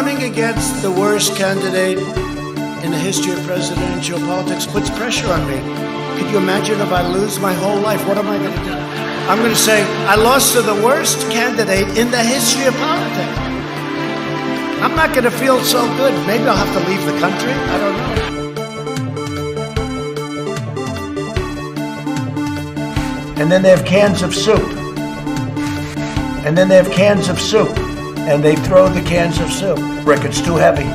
running against the worst candidate in the history of presidential politics puts pressure on me. Could you imagine if I lose my whole life? What am I going to do? I'm going to say, I lost to the worst candidate in the history of politics. I'm not going to feel so good. Maybe I'll have to leave the country. I don't know. And then they have cans of soup. And then they have cans of soup. And they throw the cans of soup. Rick, it's too heavy.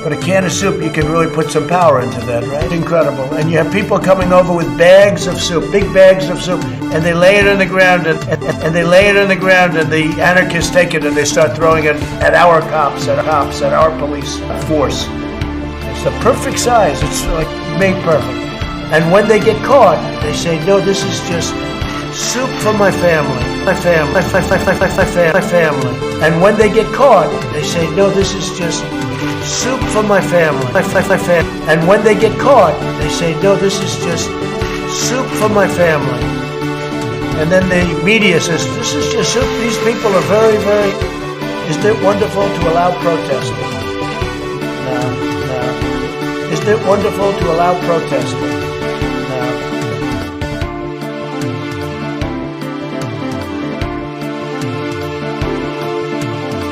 But a can of soup, you can really put some power into that, right? Incredible. And you have people coming over with bags of soup, big bags of soup, and they lay it on the ground, and they lay it on the ground, and the anarchists take it and they start throwing it at our cops, at our police force. It's the perfect size. It's like made perfect. And when they get caught, they say, no, this is just soup for my family. My family. And when they get caught, they say, no, this is just soup for my family. And when they get caught, they say, no, this is just soup for my family. And then the media says, this is just soup. These people are very, very... Isn't it wonderful to allow protesting? No. Isn't it wonderful to allow protesting? No.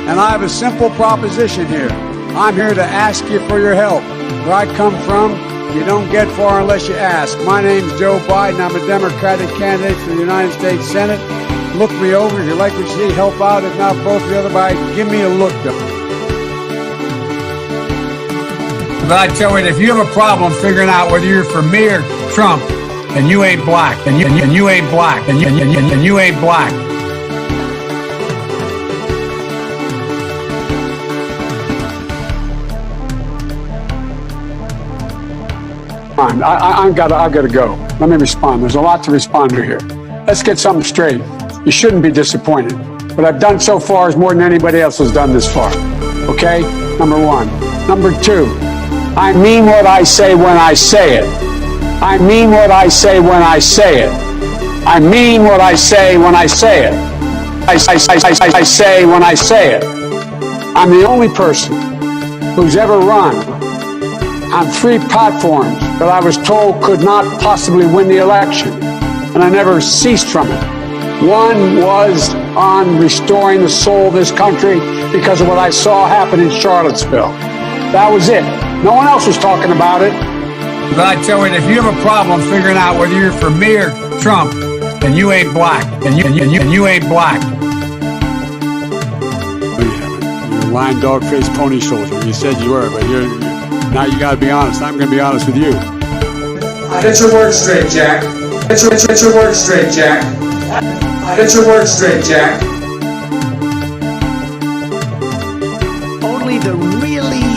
And I have a simple proposition here. I'm here to ask you for your help. Where I come from, you don't get far unless you ask. My name's Joe Biden. I'm a Democratic candidate for the United States Senate. Look me over. If you like what you see, help out. If not, both the other way, give me a look, though. But I tell you, if you have a problem figuring out whether you're for me or Trump, and you ain't black, and you ain't black, and you ain't black. I've got to go. Let me respond. There's a lot to respond to here. Let's get something straight. You shouldn't be disappointed. What I've done so far is more than anybody else has done this far. Okay? Number one. Number two, I mean what I say when I say it. I mean what I say when I say it. I mean what I say when I say it. I say when I say it. I'm the only person who's ever run on 3 platforms that I was told could not possibly win the election, and I never ceased from it. One was on restoring the soul of this country because of what I saw happen in Charlottesville. That was it. No one else was talking about it. But I tell you, if you have a problem figuring out whether you're for me or Trump, and you ain't black, and you ain't black. You're a lying dog-faced pony soldier. You said you were, but now you got to be honest. I'm going to be honest with you. Get your words straight, Jack. Get your words straight, Jack. Get your words straight, Jack. Only the really,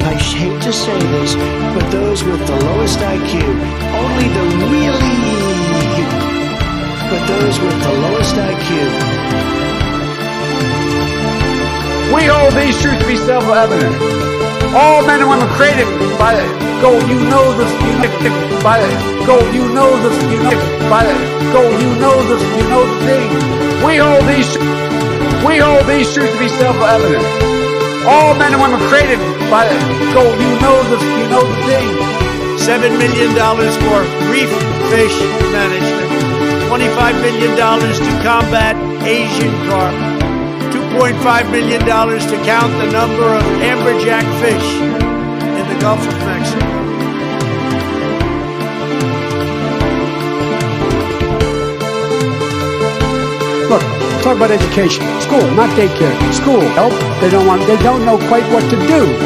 I hate to say this, but those with the lowest IQ, only the really, but those with the lowest IQ. We hold these truths to be self-evident. All men and women created by the go, you know this, by the go, you know this, by the go, you know this, you know the thing. We hold these truths to be self-evident. All men and women created by the go, you know this, you know the thing. $7 million for reef fish management. $25 million to combat Asian carp. $2.5 million to count the number of amberjack fish in the Gulf of Mexico. Look, talk about education. School, not daycare. School. Help. They don't know quite what to do.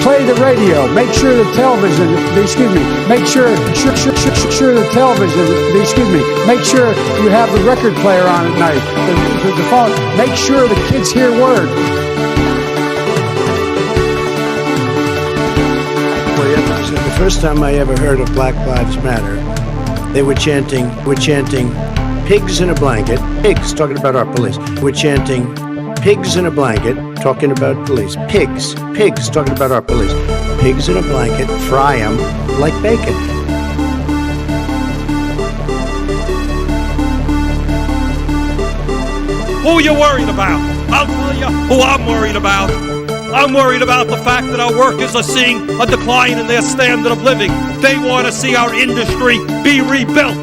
Play the radio. Make sure the television, make sure the television, make sure you have the record player on at night, the phone. Make sure the kids hear word. The first time I ever heard of Black Lives Matter, they were chanting pigs in a blanket, pigs, talking about our police. We're chanting pigs in a blanket, talking about police. Pigs, talking about our police. Pigs in a blanket, fry them like bacon. Who you worried about? I'll tell you who I'm worried about. I'm worried about the fact that our workers are seeing a decline in their standard of living. They want to see our industry be rebuilt.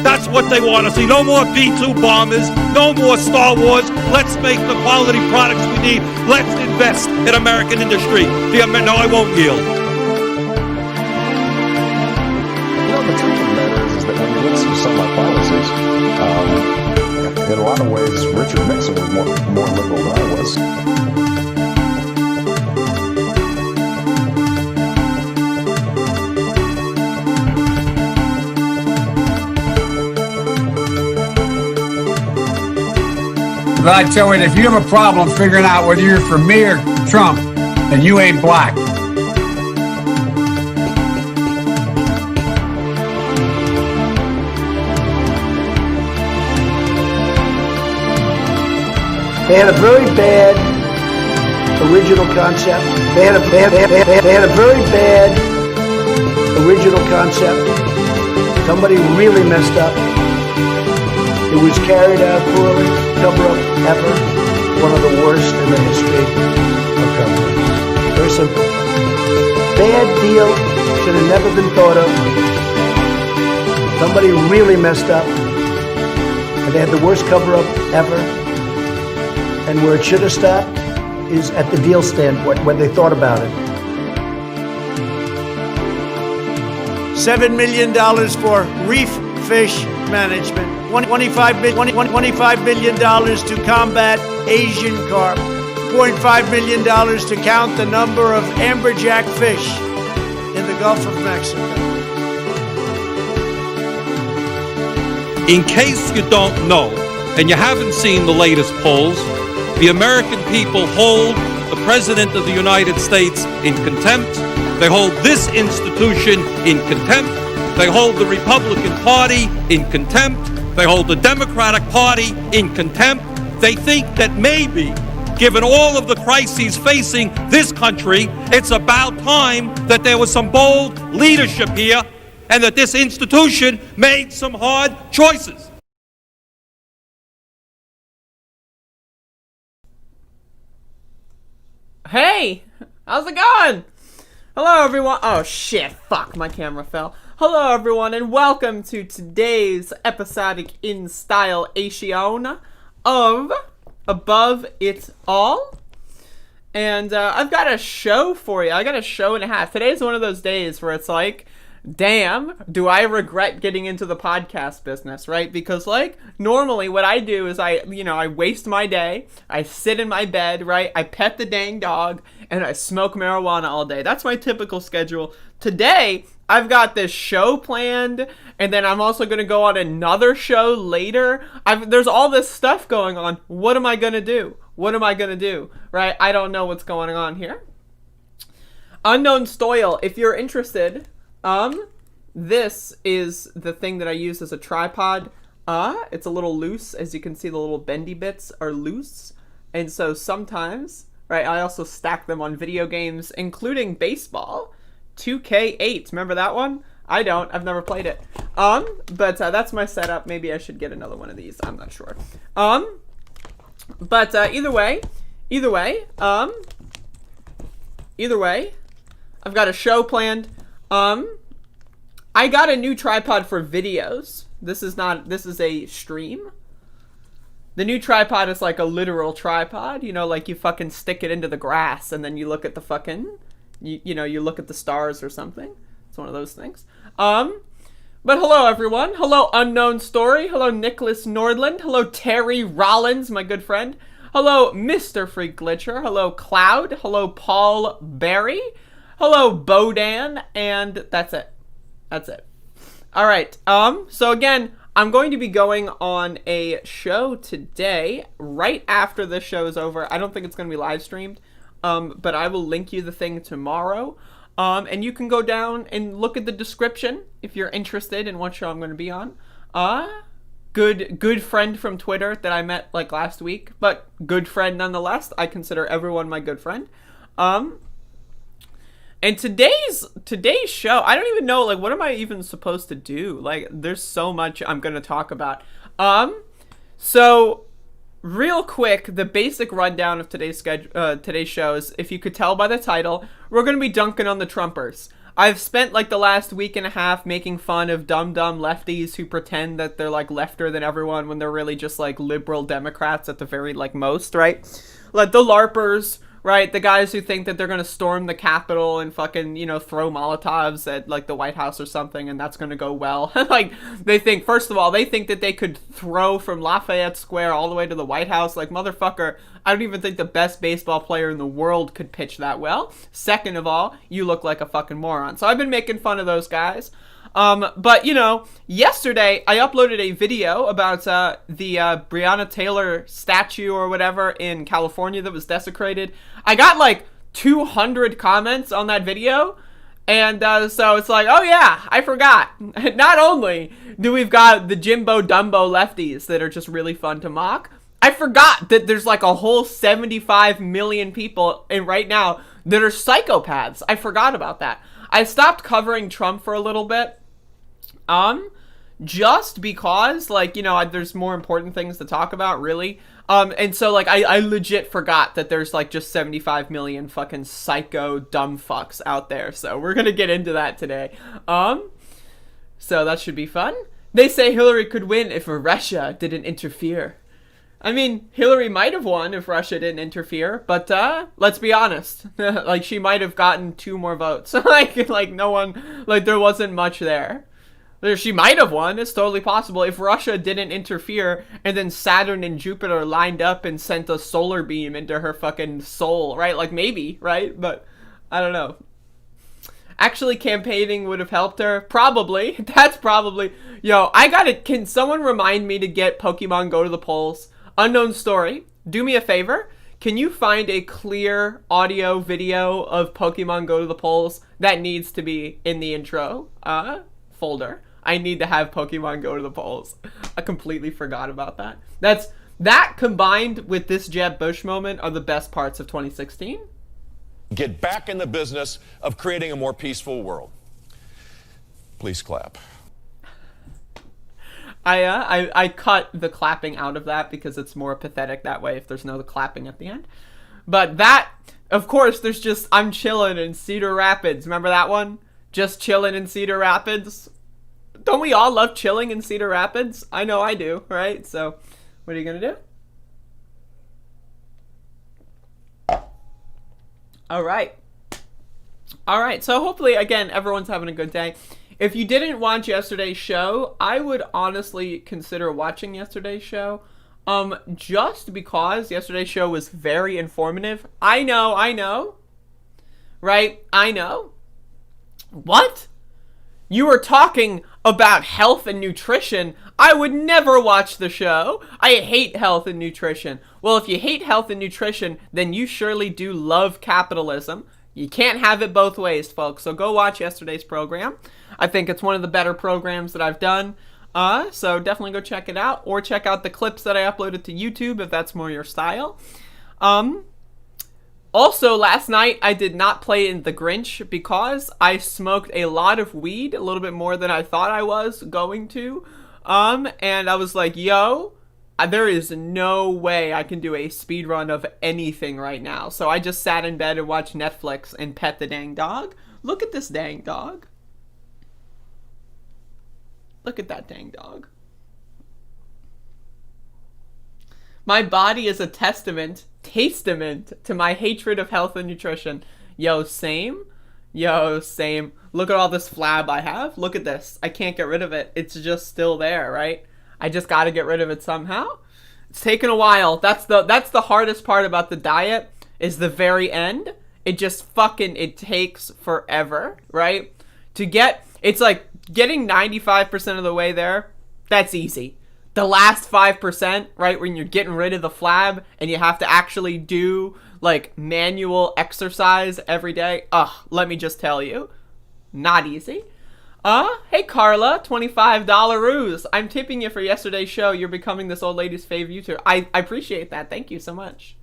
That's what they want to see. No more B-2 bombers, no more Star Wars. Let's make the quality products we need. Let's invest in American industry. No, I won't yield. You know, the truth of the matter is that when you look at some of my policies, in a lot of ways, Richard Nixon was more liberal than I was. But I tell you, if you have a problem figuring out whether you're for me or Trump, then you ain't black. They had a very bad original concept. They had a very bad original concept. Somebody really messed up. It was carried out poorly, cover-up effort, one of the worst in the history of government. Very simple. Bad deal, should have never been thought of. Somebody really messed up, and they had the worst cover-up ever. And where it should have stopped is at the deal standpoint, when they thought about it. $7 million for reef fish management. $25 million to combat Asian carp. $0.5 million to count the number of amberjack fish in the Gulf of Mexico. In case you don't know, and you haven't seen the latest polls, the American people hold the President of the United States in contempt. They hold this institution in contempt. They hold the Republican Party in contempt. They hold the Democratic Party in contempt. They think that maybe, given all of the crises facing this country, it's about time that there was some bold leadership here and that this institution made some hard choices. Hey, how's it going? Hello everyone. Oh shit, fuck, my camera fell. Hello everyone and welcome to today's episodic in style ation of Above It All. And I've got a show for you. I got a show and a half. Today's one of those days where it's like, damn, do I regret getting into the podcast business, right? Because like normally what I do is I waste my day, I sit in my bed, right? I pet the dang dog and I smoke marijuana all day. That's my typical schedule. Today, I've got this show planned and then I'm also going to go on another show later. There's all this stuff going on. What am I going to do? What am I going to do? Right? I don't know what's going on here. Unknown Stoyle, if you're interested, this is the thing that I use as a tripod. It's a little loose. As you can see, the little bendy bits are loose. And so sometimes, right, I also stack them on video games, including baseball. 2K8, remember that one? I don't, I've never played it. But that's my setup. Maybe I should get another one of these, I'm not sure. But either way, I've got a show planned. I got a new tripod for videos. This is a stream. The new tripod is like a literal tripod, you know, like you fucking stick it into the grass and then you look at the fucking, you look at the stars or something. It's one of those things. But hello everyone. Hello Unknown Story. Hello Nicholas Nordland. Hello Terry Rollins, my good friend. Hello Mr. Freak Glitcher. Hello Cloud. Hello Paul Berry. Hello Bodan. And that's it. That's it. All right. So again, I'm going to be going on a show today, right after this show is over. I don't think it's going to be live streamed, but I will link you the thing tomorrow. And you can go down and look at the description if you're interested in what show I'm going to be on. Good friend from Twitter that I met like last week, but good friend nonetheless. I consider everyone my good friend. And today's show, I don't even know, like, what am I even supposed to do? Like, there's so much I'm going to talk about. So, real quick, the basic rundown of today's show is, if you could tell by the title, we're going to be dunking on the Trumpers. I've spent like the last week and a half making fun of dumb lefties who pretend that they're like lefter than everyone when they're really just like liberal Democrats at the very like most, right? Like the LARPers, right? The guys who think that they're going to storm the Capitol and fucking, you know, throw Molotovs at like the White House or something and that's going to go well. Like they think, first of all, they think that they could throw from Lafayette Square all the way to the White House. Like, motherfucker, I don't even think the best baseball player in the world could pitch that well. Second of all, you look like a fucking moron. So I've been making fun of those guys. But, you know, yesterday I uploaded a video about the Breonna Taylor statue or whatever in California that was desecrated. I got like 200 comments on that video. And so it's like, oh yeah, I forgot. Not only do we've got the Jimbo Dumbo lefties that are just really fun to mock, I forgot that there's like a whole 75 million people in right now that are psychopaths. I forgot about that. I stopped covering Trump for a little bit. Just because, like, you know, there's more important things to talk about, really. And so, like, I legit forgot that there's, like, just 75 million fucking psycho dumb fucks out there. So we're gonna get into that today. So that should be fun. They say Hillary could win if Russia didn't interfere. I mean, Hillary might have won if Russia didn't interfere, but, let's be honest. Like, she might have gotten 2 more votes. like, no one, like, there wasn't much there. She might have won. It's totally possible. If Russia didn't interfere and then Saturn and Jupiter lined up and sent a solar beam into her fucking soul, right? Like, maybe, right? But I don't know. Actually, campaigning would have helped her. Probably. That's probably... Yo, can someone remind me to get Pokemon Go to the Polls? Unknown story. Do me a favor. Can you find a clear audio video of Pokemon Go to the Polls? That needs to be in the intro folder. I need to have Pokemon Go to the Polls. I completely forgot about that. That combined with this Jeb Bush moment are the best parts of 2016. Get back in the business of creating a more peaceful world. Please clap. I cut the clapping out of that because it's more pathetic that way if there's no clapping at the end. But that, of course, there's just I'm chilling in Cedar Rapids. Remember that one? Just chilling in Cedar Rapids. Don't we all love chilling in Cedar Rapids? I know I do, right? So, what are you gonna do? All right. So hopefully, again, everyone's having a good day. If you didn't watch yesterday's show, I would honestly consider watching yesterday's show. Just because yesterday's show was very informative. I know. Right? I know. What? You were talking about health and nutrition. I would never watch the show. I hate health and nutrition. Well, if you hate health and nutrition, then you surely do love capitalism. You can't have it both ways, folks. So go watch yesterday's program. I think it's one of the better programs that I've done. So definitely go check it out. Or check out the clips that I uploaded to YouTube if that's more your style. Also, last night, I did not play in The Grinch because I smoked a lot of weed, a little bit more than I thought I was going to. And I was like, yo, there is no way I can do a speed run of anything right now. So I just sat in bed and watched Netflix and pet the dang dog. Look at this dang dog. Look at that dang dog. My body is a testament to my hatred of health and nutrition. Yo, same. Look at all this flab I have. Look at this. I can't get rid of it. It's just still there, right? I just gotta get rid of it somehow. It's taken a while. That's the hardest part about the diet, is the very end. It just it takes forever, right? It's like getting 95% of the way there, that's easy. The last 5%, right, when you're getting rid of the flab and you have to actually do, like, manual exercise every day, let me just tell you, not easy. Hey Carla, $25 ruse. I'm tipping you for yesterday's show. You're becoming this old lady's favorite YouTuber. I appreciate that. Thank you so much.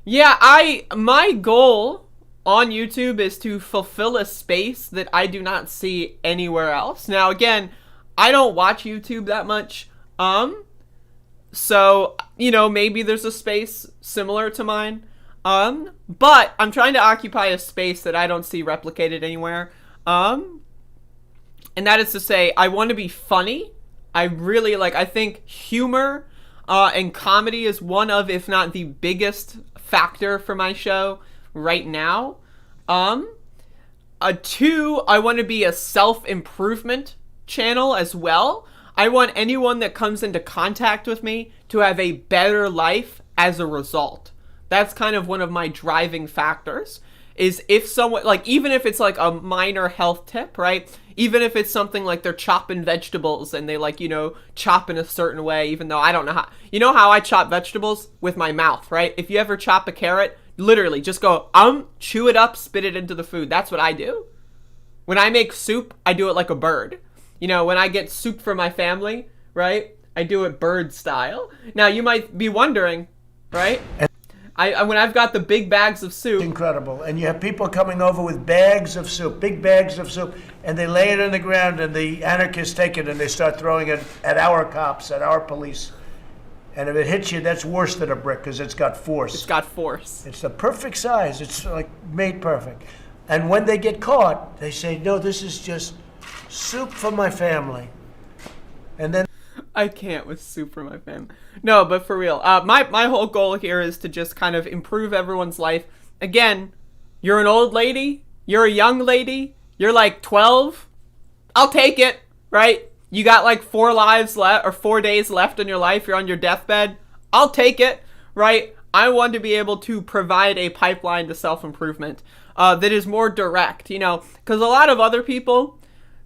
Yeah, my goal on YouTube is to fulfill a space that I do not see anywhere else. Now, again, I don't watch YouTube that much. So, you know, maybe there's a space similar to mine. But I'm trying to occupy a space that I don't see replicated anywhere. And that is to say, I want to be funny. I really I think humor and comedy is one of, if not the biggest factor for my show right now. Two, I want to be a self-improvement channel as well. I want anyone that comes into contact with me to have a better life as a result. That's kind of one of my driving factors, is if someone, even if it's a minor health tip, right? Even if it's something like they're chopping vegetables and they chop in a certain way, even though I don't know how. You know how I chop vegetables? With my mouth, right? If you ever chop a carrot, literally just go, chew it up, spit it into the food. That's what I do. When I make soup, I do it like a bird. You know, when I get soup for my family, right? I do it bird style. Now, you might be wondering, right? When I've got the big bags of soup. Incredible. And you have people coming over with bags of soup, big bags of soup, and they lay it on the ground, and the anarchists take it and they start throwing it at our cops, at our police. And if it hits you, that's worse than a brick because it's got force. It's got force. It's the perfect size. It's made perfect. And when they get caught, they say, no, this is just soup for my family. And then I can't with soup for my family. No, but for real. My whole goal here is to just kind of improve everyone's life. Again, you're an old lady. You're a young lady. You're 12. I'll take it, right? You got 4 lives left or 4 days left in your life. You're on your deathbed. I'll take it, right? I want to be able to provide a pipeline to self-improvement that is more direct, because a lot of other people,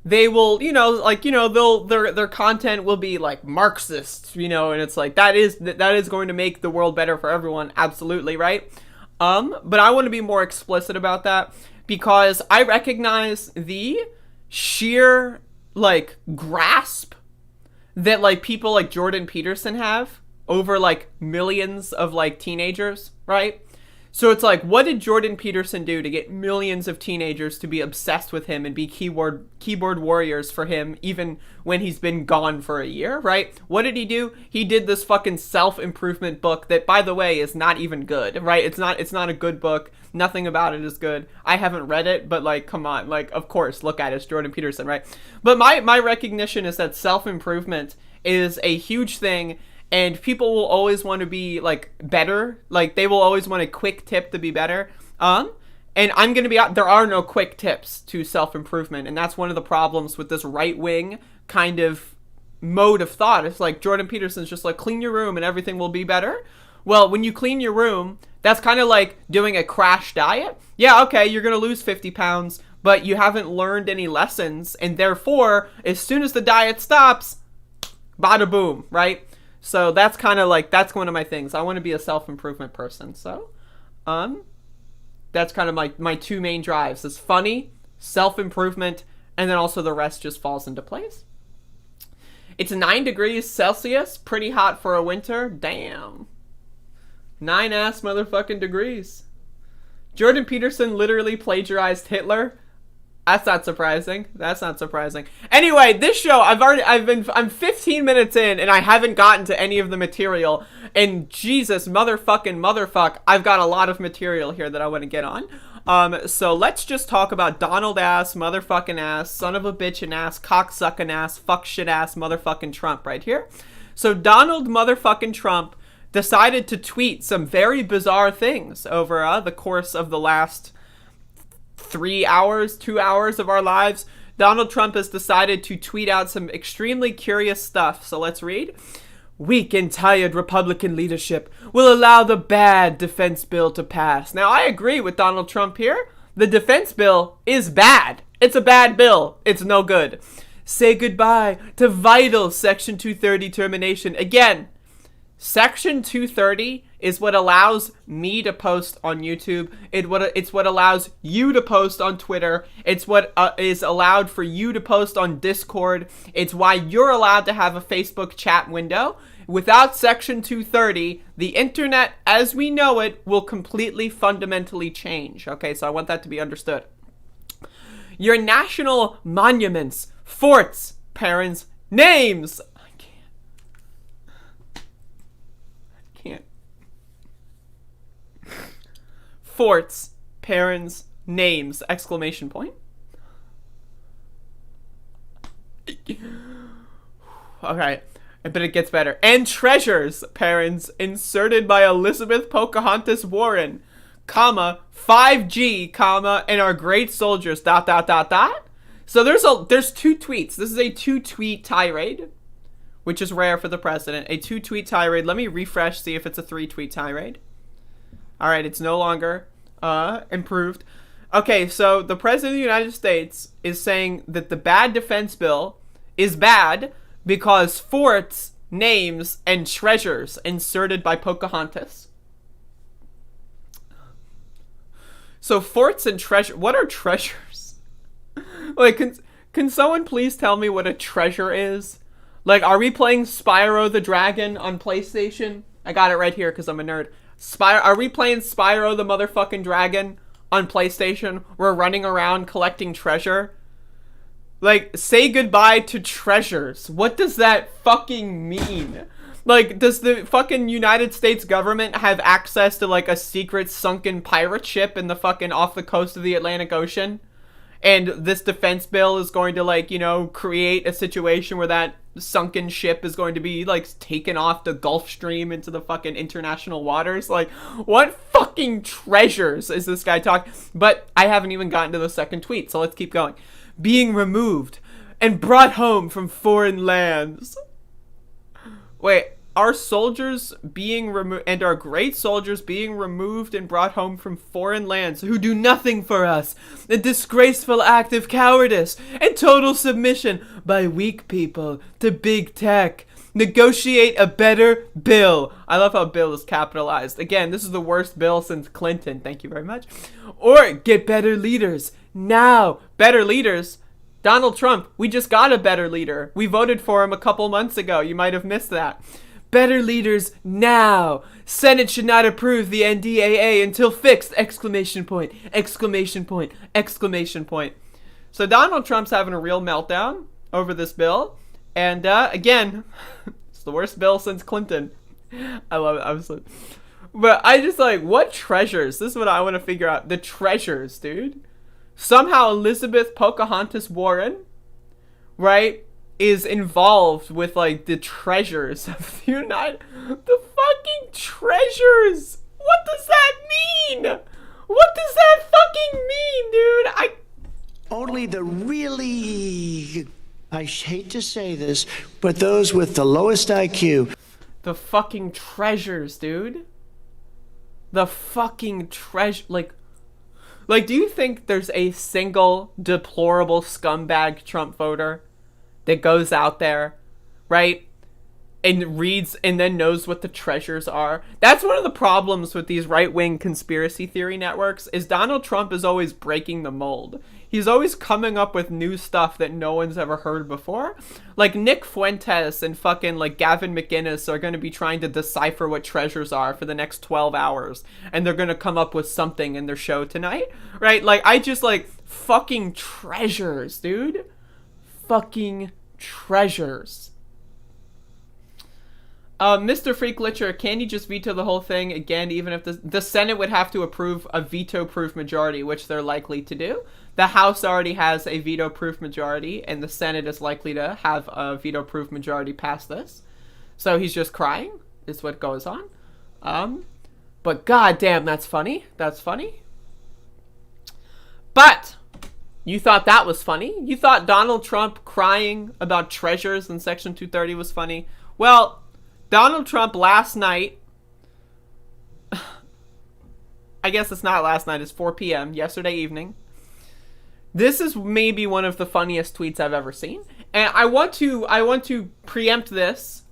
they will, their content will be Marxist, and it's that is going to make the world better for everyone. Absolutely, right? But I want to be more explicit about that because I recognize the sheer, grasp that, people like Jordan Peterson have over, millions of, teenagers, right? So it's what did Jordan Peterson do to get millions of teenagers to be obsessed with him and be keyboard warriors for him even when he's been gone for a year, right? What did he do? He did this fucking self-improvement book that, by the way, is not even good, right? It's not a good book. Nothing about it is good. I haven't read it, but come on, of course, look at it. It's Jordan Peterson, right? But my recognition is that self-improvement is a huge thing. And people will always want to be, better. They will always want a quick tip to be better. And I'm going to be out. There are no quick tips to self-improvement. And that's one of the problems with this right-wing kind of mode of thought. It's Jordan Peterson's just clean your room and everything will be better. Well, when you clean your room, that's kind of like doing a crash diet. Yeah, okay, you're going to lose 50 pounds, but you haven't learned any lessons. And therefore, as soon as the diet stops, bada boom, right? So that's kind of that's one of my things. I want to be a self-improvement person. So, that's kind of my 2 main drives. Is funny, self-improvement, and then also the rest just falls into place. It's 9 degrees Celsius, pretty hot for a winter. Damn. 9 ass motherfucking degrees. Jordan Peterson literally plagiarized Hitler. That's not surprising. That's not surprising. Anyway, this show, I'm 15 minutes in and I haven't gotten to any of the material. And Jesus, motherfuck, I've got a lot of material here that I want to get on. So let's just talk about Donald ass, motherfucking ass, son of a bitch and ass, cocksucking ass, fuck shit ass, motherfucking Trump right here. So Donald motherfucking Trump decided to tweet some very bizarre things over the course of the last 3 hours, 2 hours of our lives. Donald Trump has decided to tweet out some extremely curious stuff. So let's read. Weak and tired Republican leadership will allow the bad defense bill to pass. Now, I agree with Donald Trump here. The defense bill is bad. It's a bad bill. It's no good. Say goodbye to vital Section 230 termination. Again, Section 230 is what allows me to post on YouTube. It's what allows you to post on Twitter. It's what is allowed for you to post on Discord. It's why you're allowed to have a Facebook chat window. Without Section 230, the internet as we know it will completely fundamentally change. Okay, so I want that to be understood. Your national monuments, forts, parents, names. forts, parents, names, exclamation point. Okay, but it gets better. And treasures, parents, inserted by Elizabeth Pocahontas Warren, comma, 5G, comma, and our great soldiers, ... So there's 2 tweets. This is a 2-tweet tirade, which is rare for the president. A 2-tweet tirade. Let me refresh, see if it's a 3-tweet tirade. All right, it's no longer improved. Okay, so the president of the United States is saying that the bad defense bill is bad because forts, names, and treasures inserted by Pocahontas. So forts and treasure. What are treasures? Like, can someone please tell me what a treasure is? Like, are we playing Spyro the Dragon on PlayStation? I got it right here because I'm a nerd. Are we playing Spyro the motherfucking Dragon on PlayStation? We're running around collecting treasure. Like, say goodbye to treasures. What does that fucking mean? Like, does the fucking United States government have access to, like, a secret sunken pirate ship in the fucking off the coast of the Atlantic Ocean? And this defense bill is going to, like, you know, create a situation where that sunken ship is going to be, like, taken off the Gulf Stream into the fucking international waters? Like, what fucking treasures is this guy talking? But I haven't even gotten to the second tweet, so let's keep going. Being removed and brought home from foreign lands. Wait, our soldiers being removed, and our great soldiers being removed and brought home from foreign lands who do nothing for us. A disgraceful act of cowardice and total submission by weak people to big tech. Negotiate a better bill. I love how bill is capitalized. Again, this is the worst bill since Clinton. Thank you very much. Or get better leaders. Now. Better leaders? Donald Trump. We just got a better leader. We voted for him a couple months ago. You might have missed that. Better leaders now. Senate should not approve the NDAA until fixed! Exclamation point. Exclamation point. Exclamation point. So Donald Trump's having a real meltdown over this bill. And, again, it's the worst bill since Clinton. I love it, obviously. But I just, like, what treasures? This is what I want to figure out. The treasures, dude. Somehow Elizabeth Pocahontas Warren, right, is involved with, like, the treasures of the United... The fucking treasures! What does that mean? What does that fucking mean, dude? Only the really... I hate to say this, but those with the lowest IQ. The fucking treasures, dude. The fucking treasure... Like, do you think there's a single deplorable scumbag Trump voter that goes out there, right, and reads and then knows what the treasures are? That's one of the problems with these right-wing conspiracy theory networks, is Donald Trump is always breaking the mold. He's always coming up with new stuff that no one's ever heard before. Like, Nick Fuentes and fucking, like, Gavin McInnes are going to be trying to decipher what treasures are for the next 12 hours. And they're going to come up with something in their show tonight. Right? Like, I just, like, fucking treasures, dude. Fucking treasures. Mr. Freak Litcher, can you just veto the whole thing again, even if the Senate would have to approve a veto-proof majority, which they're likely to do? The House already has a veto-proof majority, and the Senate is likely to have a veto-proof majority pass this. So he's just crying, is what goes on. But goddamn, that's funny. That's funny. But you thought that was funny? You thought Donald Trump crying about treasures in Section 230 was funny? Well, Donald Trump last night, I guess it's not last night, it's 4 p.m., yesterday evening. This is maybe one of the funniest tweets I've ever seen. And I want to preempt this.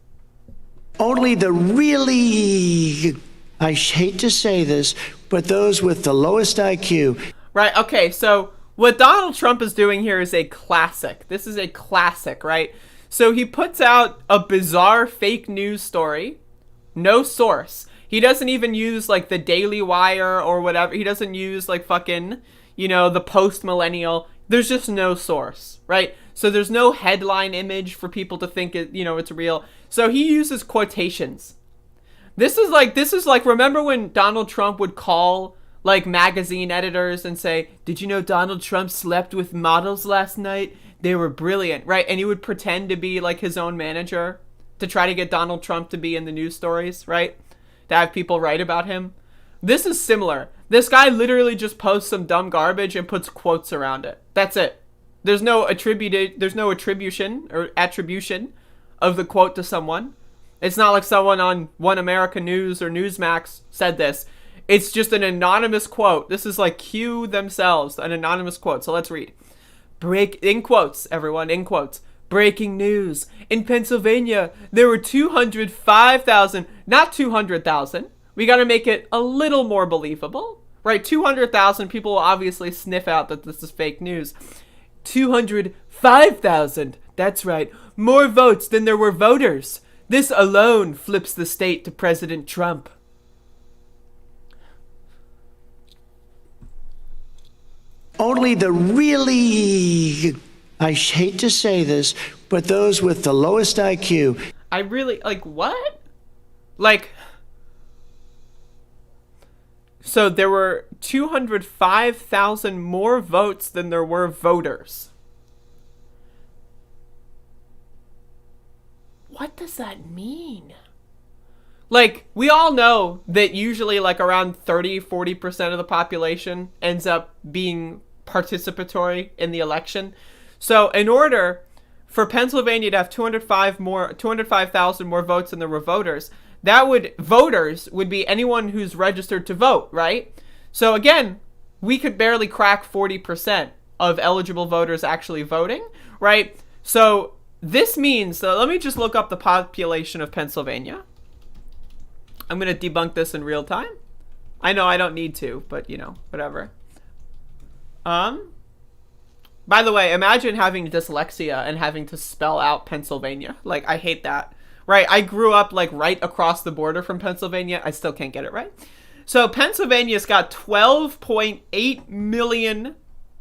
Only the really, I hate to say this, but those with the lowest IQ. Right, okay, so what Donald Trump is doing here is a classic. This is a classic, right? So he puts out a bizarre fake news story, no source. He doesn't even use, like, the Daily Wire or whatever. He doesn't use, like, fucking, you know, the Post-Millennial. There's just no source, right? So there's no headline image for people to think it, you know, it's real. So he uses quotations. This is like, remember when Donald Trump would call, like magazine editors and say, did you know Donald Trump slept with models last night? They were brilliant, right? And he would pretend to be like his own manager to try to get Donald Trump to be in the news stories, right? To have people write about him. This is similar. This guy literally just posts some dumb garbage and puts quotes around it. That's it. There's no attribution of the quote to someone. It's not like someone on One America News or Newsmax said this. It's just an anonymous quote. This is like Q themselves, an anonymous quote. So let's read. In quotes, everyone, in quotes. Breaking news. In Pennsylvania, there were 205,000, not 200,000. We got to make it a little more believable, right? 200,000 people will obviously sniff out that this is fake news. 205,000. That's right. More votes than there were voters. This alone flips the state to President Trump. Only the really, I hate to say this, but those with the lowest IQ. I really, like, what? Like, so there were 205,000 more votes than there were voters. What does that mean? Like, we all know that usually like around 30-40% of the population ends up being participatory in the election. So in order for Pennsylvania to have 205,000 more votes than there were voters, voters would be anyone who's registered to vote, right? So again, we could barely crack 40% of eligible voters actually voting, right? So this means, so let me just look up the population of Pennsylvania. I'm going to debunk this in real time. I know I don't need to, but you know, whatever. By the way, imagine having dyslexia and having to spell out Pennsylvania. Like, I hate that. Right, I grew up like right across the border from Pennsylvania. I still can't get it right. So Pennsylvania's got 12.8 million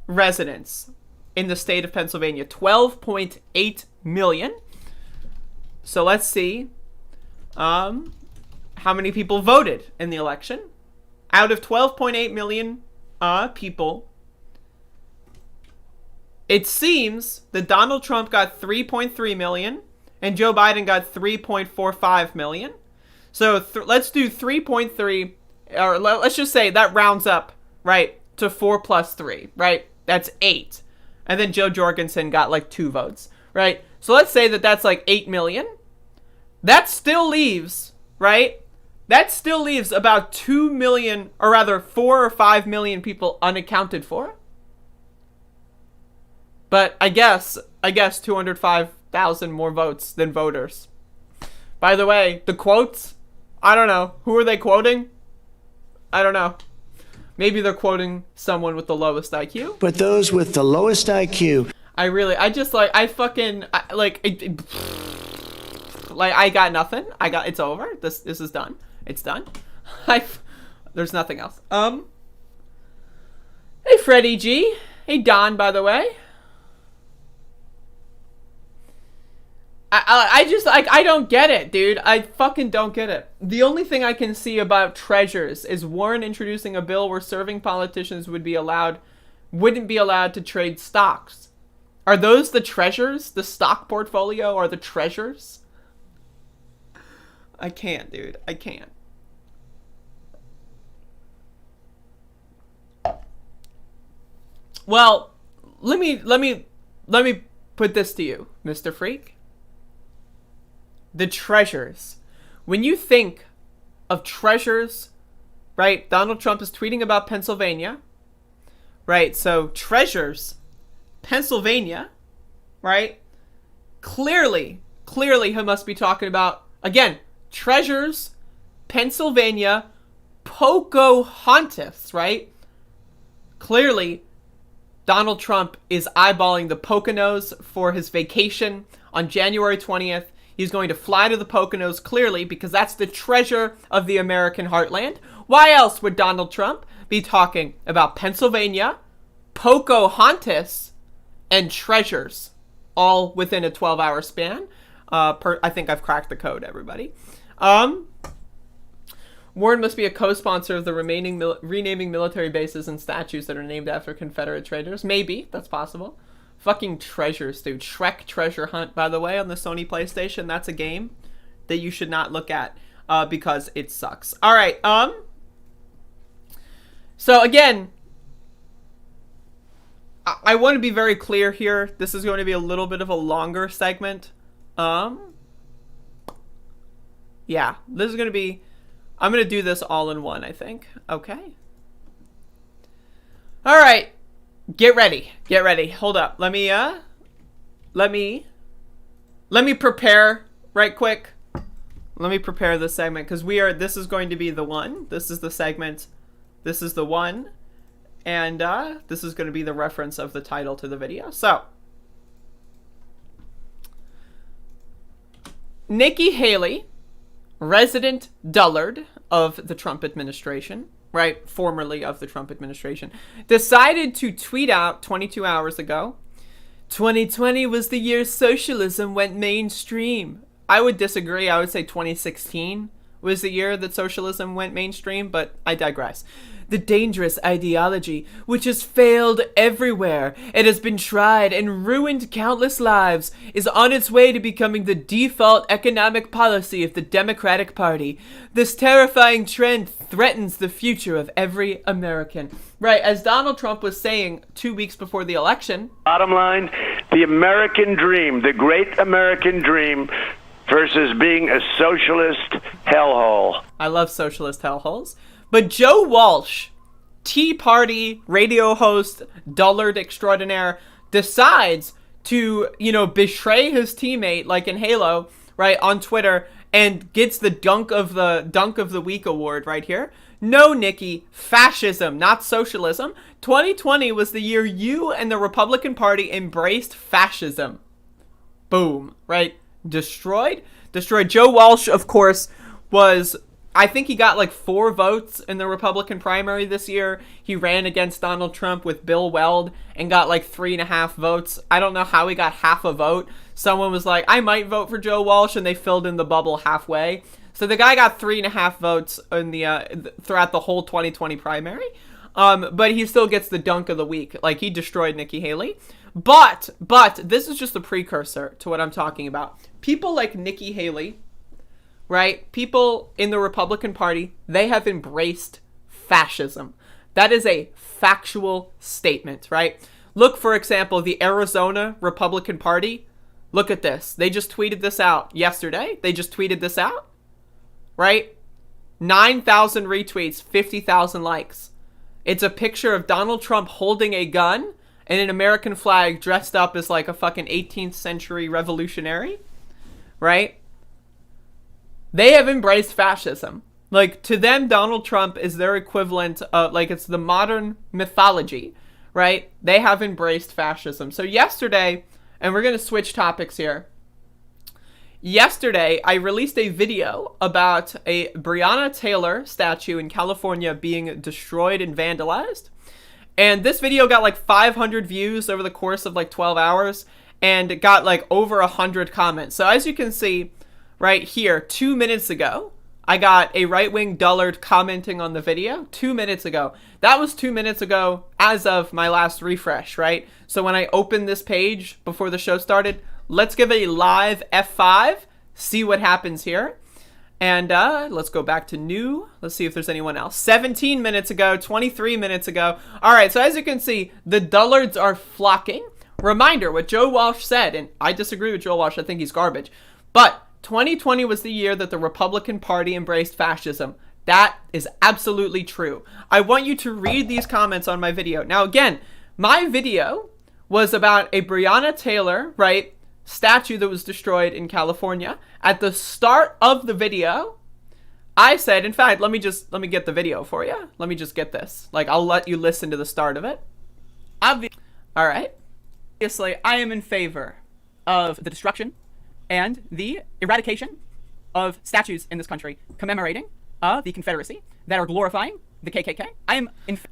residents in the state of Pennsylvania. 12.8 million. So let's see how many people voted in the election. Out of 12.8 million people, it seems that Donald Trump got 3.3 million and Joe Biden got 3.45 million. So let's do 3.3, or let's just say that rounds up, right, to 4 plus 3, right? That's 8. And then Joe Jorgensen got like 2 votes, right? So let's say that that's like 8 million. That still leaves, right? That still leaves about 2 million, or rather 4 or 5 million people unaccounted for. But I guess 205,000 more votes than voters. By the way, the quotes, I don't know. Who are they quoting? I don't know. Maybe they're quoting someone with the lowest IQ. But those with the lowest IQ. I got nothing. It's over. This is done. It's done. There's nothing else. Hey, Freddie G. Hey, Don, by the way. I don't get it, dude. I fucking don't get it. The only thing I can see about treasures is Warren introducing a bill where serving politicians wouldn't be allowed to trade stocks. Are those the treasures? The stock portfolio are the treasures? I can't, dude. I can't. Well, let me put this to you, Mr. Freak. The treasures. When you think of treasures, right? Donald Trump is tweeting about Pennsylvania, right? So treasures, Pennsylvania, right? Clearly he must be talking about, again, treasures, Pennsylvania, Pocahontas, right? Clearly, Donald Trump is eyeballing the Poconos for his vacation on January 20th. He's going to fly to the Poconos, clearly, because that's the treasure of the American heartland. Why else would Donald Trump be talking about Pennsylvania, Pocahontas, and treasures, all within a 12-hour span? I think I've cracked the code, everybody. Warren must be a co-sponsor of the renaming military bases and statues that are named after Confederate traitors. Maybe. That's possible. Fucking treasures, dude. Shrek Treasure Hunt, by the way, on the Sony PlayStation. That's a game that you should not look at because it sucks. Alright, so again, I want to be very clear here. This is going to be a little bit of a longer segment. Yeah, this is going to be... I'm going to do this all in one, I think. Okay. Alright. Get ready. Get ready. Hold up. Let me prepare right quick. Let me prepare this segment, because this is going to be the one. This is the segment. This is the one. And this is going to be the reference of the title to the video. So, Nikki Haley, resident dullard of the Trump administration, right, formerly of the Trump administration, decided to tweet out 22 hours ago, 2020 was the year socialism went mainstream. I would disagree. I would say 2016 was the year that socialism went mainstream, but I digress. The dangerous ideology, which has failed everywhere, it has been tried and ruined countless lives, is on its way to becoming the default economic policy of the Democratic Party. This terrifying trend threatens the future of every American. Right, as Donald Trump was saying 2 weeks before the election. Bottom line, the American dream, the great American dream versus being a socialist hellhole. I love socialist hellholes. But Joe Walsh, Tea Party radio host, dullard extraordinaire, decides to, betray his teammate, like in Halo, right, on Twitter, and gets the Dunk of the Week award right here. No, Nikki, fascism, not socialism. 2020 was the year you and the Republican Party embraced fascism. Boom, right? Destroyed. Joe Walsh, of course, was... I think he got like 4 votes in the Republican primary this year. He ran against Donald Trump with Bill Weld and got like 3.5 votes. I don't know how he got half a vote. Someone was like, I might vote for Joe Walsh, and they filled in the bubble halfway. So the guy got 3.5 votes in the throughout the whole 2020 primary. But he still gets the Dunk of the Week. Like, he destroyed Nikki Haley. But this is just a precursor to what I'm talking about. People like Nikki Haley, right? People in the Republican Party, they have embraced fascism. That is a factual statement, right? Look, for example, the Arizona Republican Party. Look at this. They just tweeted this out yesterday. They just tweeted this out, right? 9,000 retweets, 50,000 likes. It's a picture of Donald Trump holding a gun and an American flag dressed up as like a fucking 18th century revolutionary, right? They have embraced fascism. Like, to them, Donald Trump is their equivalent of, like, it's the modern mythology, right? They have embraced fascism. So yesterday, and we're going to switch topics here. Yesterday, I released a video about a Breonna Taylor statue in California being destroyed and vandalized. And this video got like 500 views over the course of like 12 hours and it got like over 100 comments. So as you can see, right here, 2 minutes ago, I got a right-wing dullard commenting on the video 2 minutes ago. That was 2 minutes ago as of my last refresh, right? So when I opened this page before the show started, let's give a live F5, see what happens here. And let's go back to new. Let's see if there's anyone else. 17 minutes ago, 23 minutes ago. All right, so as you can see, the dullards are flocking. Reminder, what Joe Walsh said, and I disagree with Joe Walsh, I think he's garbage, but 2020 was the year that the Republican Party embraced fascism. That is absolutely true. I want you to read these comments on my video. Now, again, my video was about a Breonna Taylor, right, statue that was destroyed in California. At the start of the video, I said, in fact, let me get the video for you. Let me just get this. Like, I'll let you listen to the start of it. All right. Obviously, I am in favor of the destruction and the eradication of statues in this country commemorating the Confederacy that are glorifying the KKK.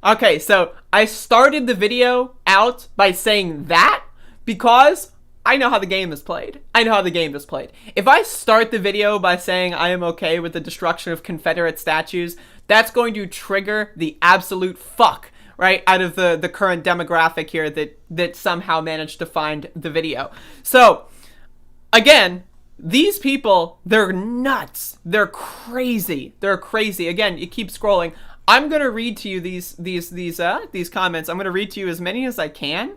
Okay, so I started the video out by saying that because I know how the game is played. I know how the game is played. If I start the video by saying I am okay with the destruction of Confederate statues, that's going to trigger the absolute fuck, right, out of the current demographic here that somehow managed to find the video. So, again, these people, they're nuts. They're crazy. They're crazy. Again, you keep scrolling. I'm gonna read to you these comments. I'm gonna read to you as many as I can.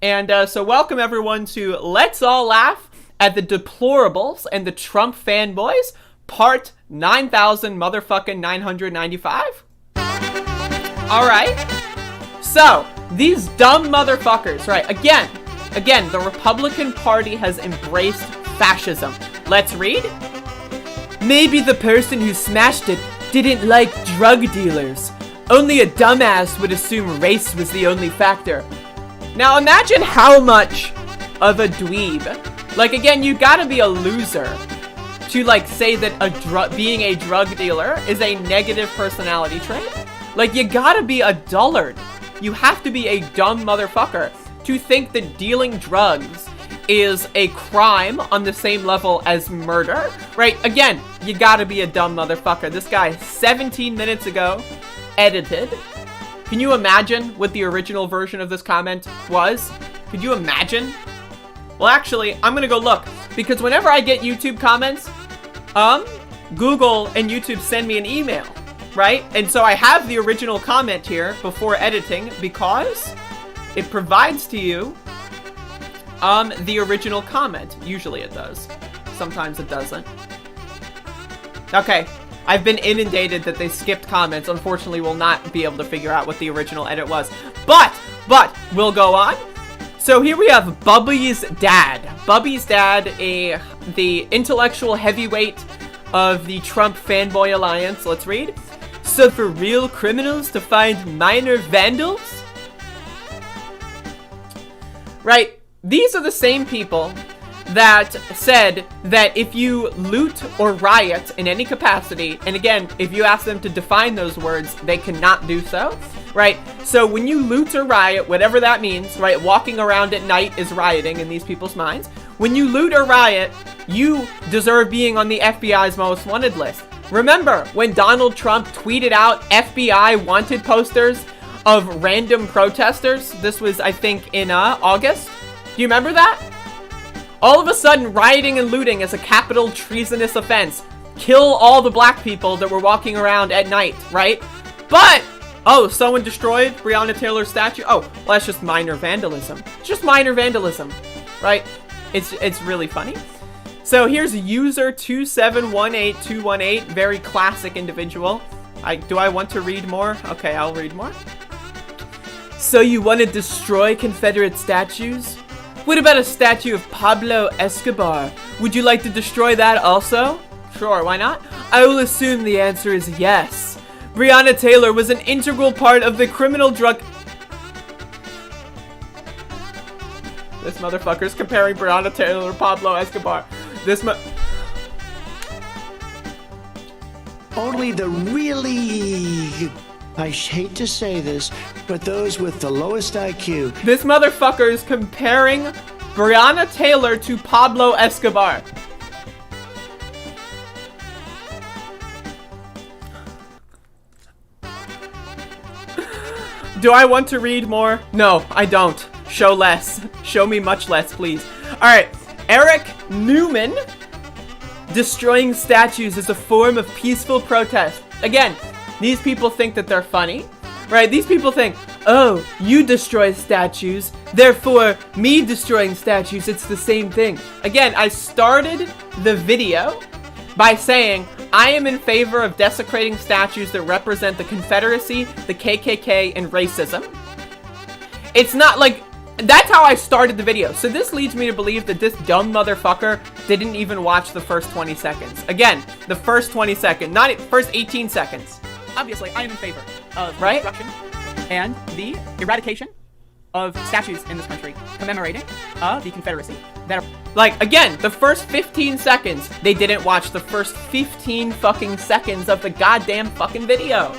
And so welcome everyone to Let's All Laugh at the Deplorables and the Trump Fanboys, part 9,995. All right. So these dumb motherfuckers, right? Again, the Republican Party has embraced fascism. Let's read. Maybe the person who smashed it didn't like drug dealers. Only a dumbass would assume race was the only factor. Now imagine how much of a dweeb, like again, you gotta be a loser to like say that being a drug dealer is a negative personality trait. Like you gotta be a dullard. You have to be a dumb motherfucker to think that dealing drugs is a crime on the same level as murder, right? Again, you gotta be a dumb motherfucker. This guy 17 minutes ago edited. Can you imagine what the original version of this comment was? Could you imagine? Well, actually, I'm gonna go look, because whenever I get YouTube comments, Google and YouTube send me an email, right? And so I have the original comment here before editing because it provides to you the original comment. Usually it does. Sometimes it doesn't. Okay. I've been inundated that they skipped comments. Unfortunately, we'll not be able to figure out what the original edit was. But, we'll go on. So here we have Bubby's dad. Bubby's dad, the intellectual heavyweight of the Trump Fanboy Alliance. Let's read. So for real criminals to find minor vandals? Right, these are the same people that said that if you loot or riot in any capacity, and again, if you ask them to define those words, they cannot do so, right? So when you loot or riot, whatever that means, right? Walking around at night is rioting in these people's minds. When you loot or riot, you deserve being on the FBI's most wanted list. Remember when Donald Trump tweeted out FBI wanted posters of random protesters? This was, I think, in August. Do you remember that? All of a sudden, rioting and looting is a capital treasonous offense. Kill all the black people that were walking around at night, right? But, oh, someone destroyed Breonna Taylor's statue? Oh, well, that's just minor vandalism. It's just minor vandalism, right? It's really funny. So here's user 2718218, very classic individual. Do I want to read more? Okay, I'll read more. So you want to destroy Confederate statues? What about a statue of Pablo Escobar? Would you like to destroy that also? Sure, why not? I will assume the answer is yes. Breonna Taylor was an integral part of the criminal drug... This motherfucker's comparing Breonna Taylor to Pablo Escobar. Only the really... I hate to say this, but those with the lowest IQ. This motherfucker is comparing Breonna Taylor to Pablo Escobar. Do I want to read more? No, I don't. Show less. Show me much less, please. Alright, Eric Newman. Destroying statues is a form of peaceful protest. Again, these people think that they're funny, right? These people think, oh, you destroy statues, therefore me destroying statues, it's the same thing. Again, I started the video by saying I am in favor of desecrating statues that represent the Confederacy, the KKK, and racism. It's not like... That's how I started the video. So this leads me to believe that this dumb motherfucker didn't even watch the first 20 seconds. Again, the first 20 seconds, not first 18 seconds. Obviously, I am in favor of the destruction and the eradication of statues in this country commemorating the Confederacy. That are, like, again, the first 15 seconds, they didn't watch the first 15 fucking seconds of the goddamn fucking video.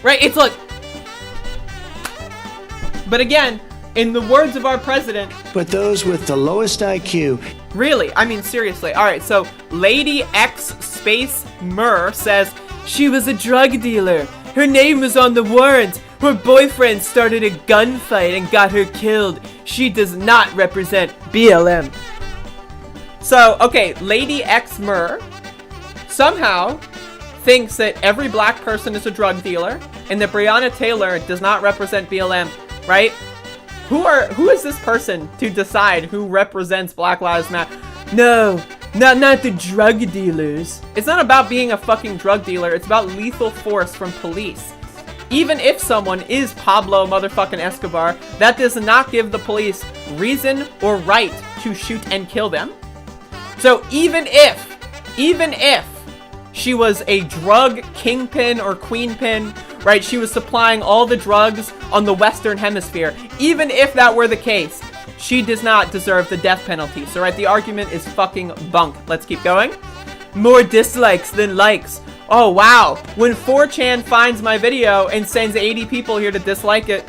Right? It's like... But again, In the words of our president, but those with the lowest IQ. Really? I mean, seriously. Alright, so Lady X Space Mur says, she was a drug dealer. Her name was on the warrant. Her boyfriend started a gunfight and got her killed. She does not represent BLM. So, okay, Lady X Mur somehow thinks that every black person is a drug dealer and that Breonna Taylor does not represent BLM, right? Who is this person to decide who represents Black Lives Matter? No, not the drug dealers. It's not about being a fucking drug dealer. It's about lethal force from police. Even if someone is Pablo motherfucking Escobar, that does not give the police reason or right to shoot and kill them. So even if she was a drug kingpin or queenpin, right? She was supplying all the drugs on the Western Hemisphere. Even if that were the case, she does not deserve the death penalty. So, right, the argument is fucking bunk. Let's keep going. More dislikes than likes. Oh, wow. When 4chan finds my video and sends 80 people here to dislike it,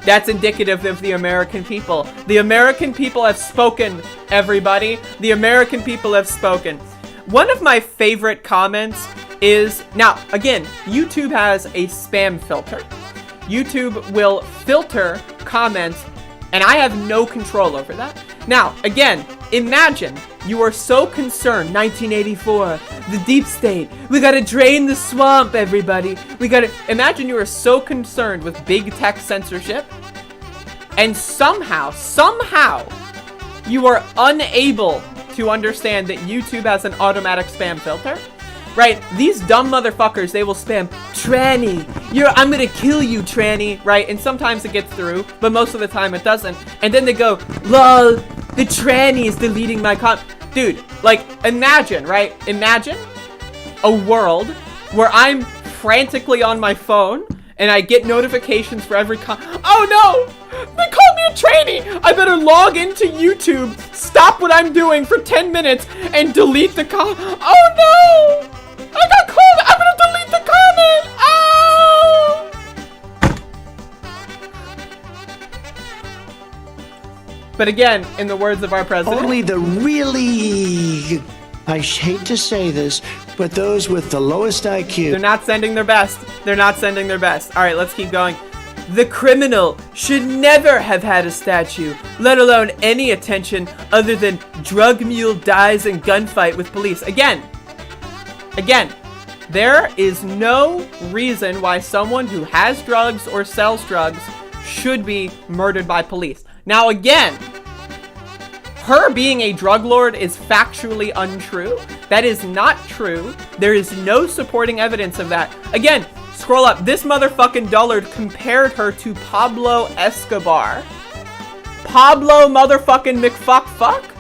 that's indicative of the American people. The American people have spoken, everybody. The American people have spoken. One of my favorite comments is, now, again, YouTube has a spam filter. YouTube will filter comments, and I have no control over that. Now, again, imagine you are so concerned, 1984, the deep state, we gotta drain the swamp, everybody. Imagine you are so concerned with big tech censorship, and somehow, you are unable to understand that YouTube has an automatic spam filter. Right, these dumb motherfuckers, they will spam, tranny, I'm gonna kill you, tranny, right? And sometimes it gets through, but most of the time it doesn't. And then they go, lol, the tranny is deleting my Dude, like, imagine, right? Imagine a world where I'm frantically on my phone and I get notifications for every oh no! They called me a tranny! I better log into YouTube, stop what I'm doing for 10 minutes, and delete the oh no! I got called! I'm gonna delete the comment! Oh! But again, in the words of our president, Only the really, I hate to say this, but those with the lowest IQ. They're not sending their best. They're not sending their best. Alright, let's keep going. The criminal should never have had a statue, let alone any attention other than drug mule dies in gunfight with police. Again, there is no reason why someone who has drugs or sells drugs should be murdered by police. Now again, her being a drug lord is factually untrue. That is not true. There is no supporting evidence of that. Again, scroll up. This motherfucking dullard compared her to Pablo Escobar. Pablo motherfucking McFuck?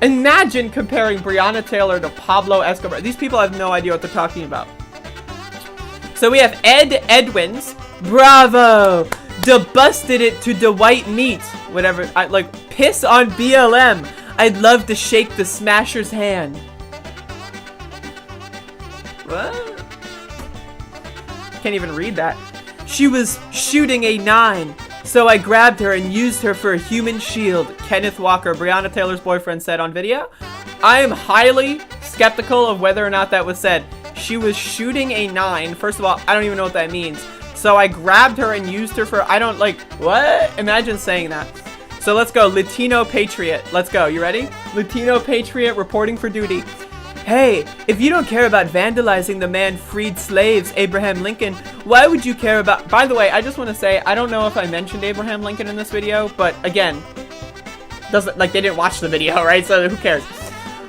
Imagine comparing Breonna Taylor to Pablo Escobar. These people have no idea what they're talking about. So we have Ed Edwins. Bravo! Busted it to the white meat. Whatever. I like piss on BLM. I'd love to shake the smasher's hand. What? Can't even read that. She was shooting a 9. So I grabbed her and used her for a human shield, Kenneth Walker, Breonna Taylor's boyfriend, said on video. I am highly skeptical of whether or not that was said. She was shooting a 9. First of all, I don't even know what that means. So I grabbed her and used her for, what? Imagine saying that. So let's go, Latino Patriot. Let's go, you ready? Latino Patriot reporting for duty. Hey, if you don't care about vandalizing the man freed slaves, Abraham Lincoln, why would you care about... By the way, I just want to say, I don't know if I mentioned Abraham Lincoln in this video, but again, they didn't watch the video, right? So who cares?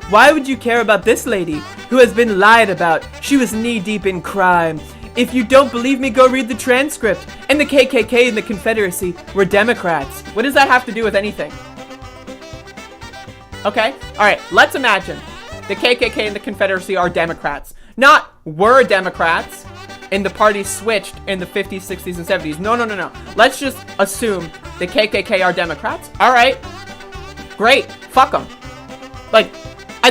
Why would you care about this lady who has been lied about? She was knee-deep in crime. If you don't believe me, go read the transcript. And the KKK and the Confederacy were Democrats. What does that have to do with anything? Okay, alright, let's imagine the KKK and the Confederacy are Democrats. Not were Democrats and the party switched in the 50s, 60s, and 70s. No. Let's just assume the KKK are Democrats. Alright, great, fuck them.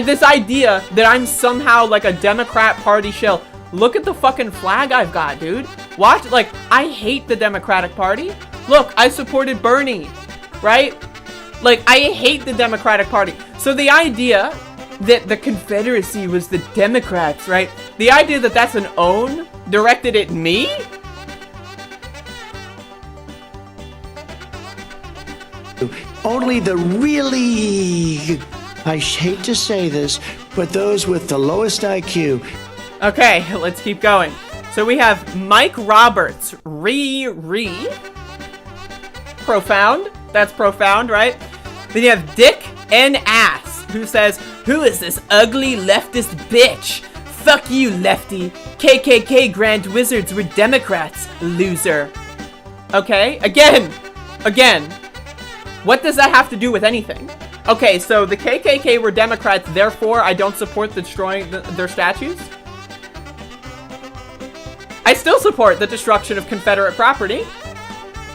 This idea that I'm somehow like a Democrat party shill. Look at the fucking flag I've got, dude. Watch, like, I hate the Democratic Party. Look, I supported Bernie, right? Like, I hate the Democratic Party. So the idea that the Confederacy was the Democrats, right? The idea that that's an own directed at me? Only the really, I hate to say this, but those with the lowest IQ. Okay, let's keep going. So we have Mike Roberts, profound. That's profound, right? Then you have Dick N. Ass, who says, "Who is this ugly leftist bitch? Fuck you, lefty. KKK Grand Wizards were Democrats, loser." Okay, again. What does that have to do with anything? Okay, so the KKK were Democrats, therefore I don't support destroying their statues? I still support the destruction of Confederate property.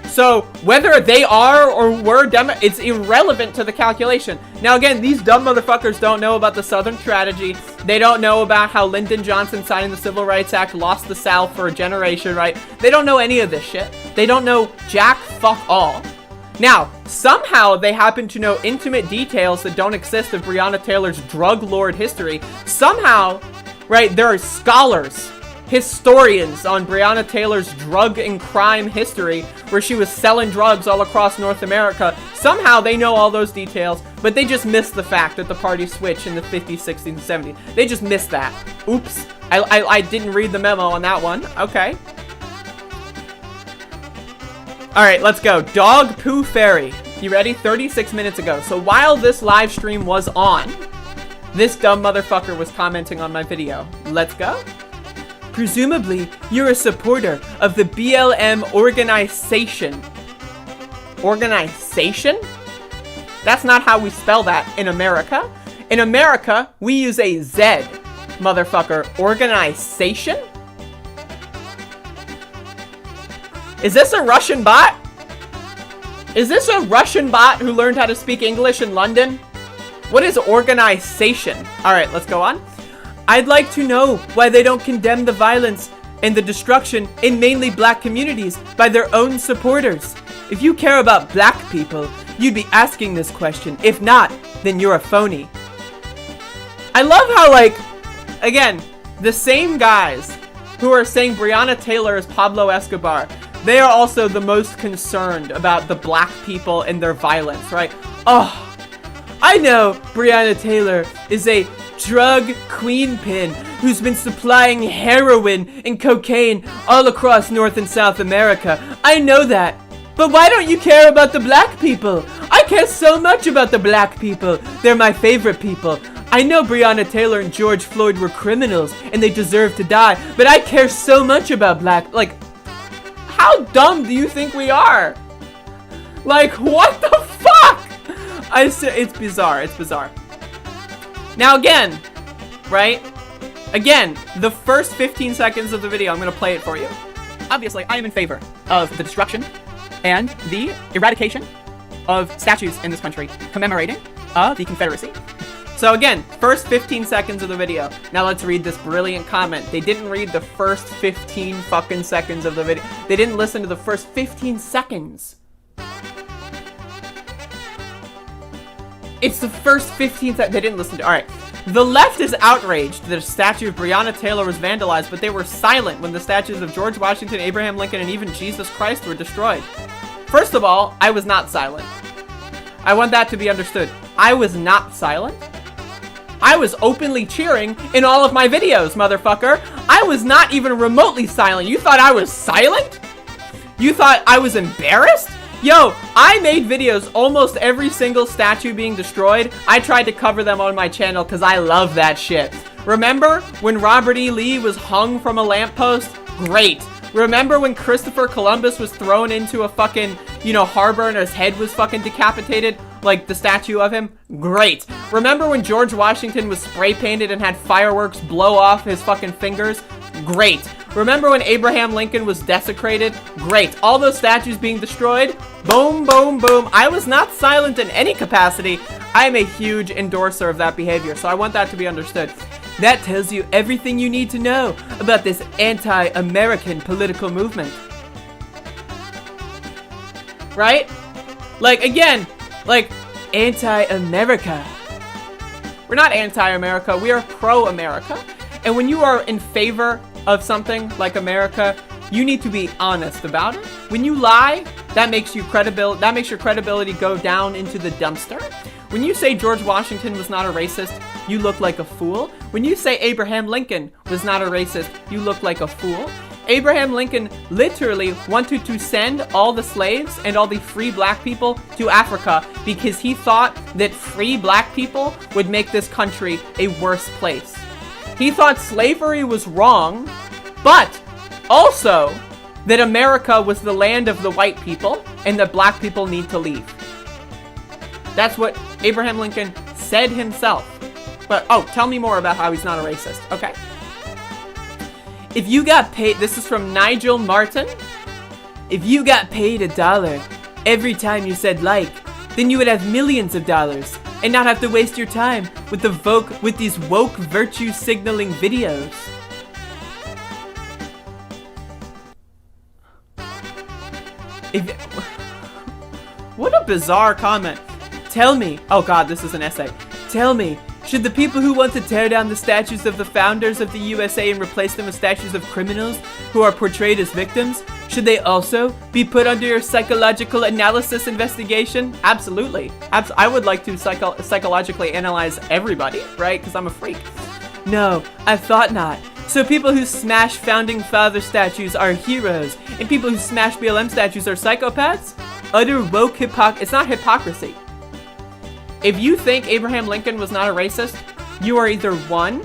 So, whether they are or were it's irrelevant to the calculation. Now again, these dumb motherfuckers don't know about the Southern strategy. They don't know about how Lyndon Johnson signing the Civil Rights Act lost the South for a generation, right? They don't know any of this shit. They don't know jack fuck all. Now, somehow they happen to know intimate details that don't exist of Breonna Taylor's drug lord history. Somehow, right, there are scholars, historians on Breonna Taylor's drug and crime history where she was selling drugs all across North America. Somehow they know all those details, but they just missed the fact that the party switched in the 50s, 60s, and 70s. They just missed that. Oops. I didn't read the memo on that one. Okay. Alright, let's go. Dog Poo Fairy. You ready? 36 minutes ago. So while this live stream was on, this dumb motherfucker was commenting on my video. Let's go. Presumably, you're a supporter of the BLM organization. Organization? That's not how we spell that in America. In America, we use a Z, motherfucker. Organization? Is this a Russian bot? Is this a Russian bot who learned how to speak English in London? What is organization? Alright, let's go on. I'd like to know why they don't condemn the violence and the destruction in mainly black communities by their own supporters. If you care about black people, you'd be asking this question. If not, then you're a phony. I love how, like, again, the same guys who are saying Breonna Taylor is Pablo Escobar, they are also the most concerned about the black people and their violence, right? Oh, I know Breonna Taylor is a drug queenpin who's been supplying heroin and cocaine all across North and South America. I know that. But why don't you care about the black people? I care so much about the black people. They're my favorite people. I know Breonna Taylor and George Floyd were criminals and they deserve to die, but I care so much about like, how dumb do you think we are? Like, what the fuck? It's bizarre, it's bizarre. Now again, right? Again, the first 15 seconds of the video, I'm gonna play it for you. Obviously, I am in favor of the destruction and the eradication of statues in this country commemorating the Confederacy. So again, first 15 seconds of the video. Now let's read this brilliant comment. They didn't read the first 15 fucking seconds of the video. They didn't listen to the first 15 seconds. It's the first 15 seconds. They didn't listen to. Alright. The left is outraged that a statue of Breonna Taylor was vandalized, but they were silent when the statues of George Washington, Abraham Lincoln, and even Jesus Christ were destroyed. First of all, I was not silent. I want that to be understood. I was not silent. I was openly cheering in all of my videos, motherfucker. I was not even remotely silent. You thought I was silent? You thought I was embarrassed? Yo, I made videos almost every single statue being destroyed. I tried to cover them on my channel because I love that shit. Remember when Robert E. Lee was hung from a lamppost? Great. Remember when Christopher Columbus was thrown into a fucking, harbor and his head was fucking decapitated? Like the statue of him? Great. Remember when George Washington was spray painted and had fireworks blow off his fucking fingers? Great. Remember when Abraham Lincoln was desecrated? Great. All those statues being destroyed? Boom, boom, boom. I was not silent in any capacity. I am a huge endorser of that behavior, so I want that to be understood. That tells you everything you need to know about this anti-American political movement. Right? Like, again, like, anti-America. We're not anti-America, we are pro-America. And when you are in favor of something like America, you need to be honest about it. When you lie, that makes your credibility go down into the dumpster. When you say George Washington was not a racist, you look like a fool. When you say Abraham Lincoln was not a racist, you look like a fool. Abraham Lincoln literally wanted to send all the slaves and all the free black people to Africa because he thought that free black people would make this country a worse place. He thought slavery was wrong, but also that America was the land of the white people and that black people need to leave. That's what Abraham Lincoln said himself. But, oh, tell me more about how he's not a racist. Okay. If you got paid, this is from Nigel Martin. If you got paid $1 every time you said like, then you would have millions of dollars and not have to waste your time with these woke virtue signaling videos. What a bizarre comment. Tell me, oh god, this is an essay. Tell me, should the people who want to tear down the statues of the founders of the USA and replace them with statues of criminals who are portrayed as victims, should they also be put under your psychological analysis investigation? Absolutely. I would like to psychologically analyze everybody, right? Because I'm a freak. No, I thought not. So people who smash founding father statues are heroes, and people who smash BLM statues are psychopaths? Utter woke it's not hypocrisy. If you think Abraham Lincoln was not a racist, you are either 1,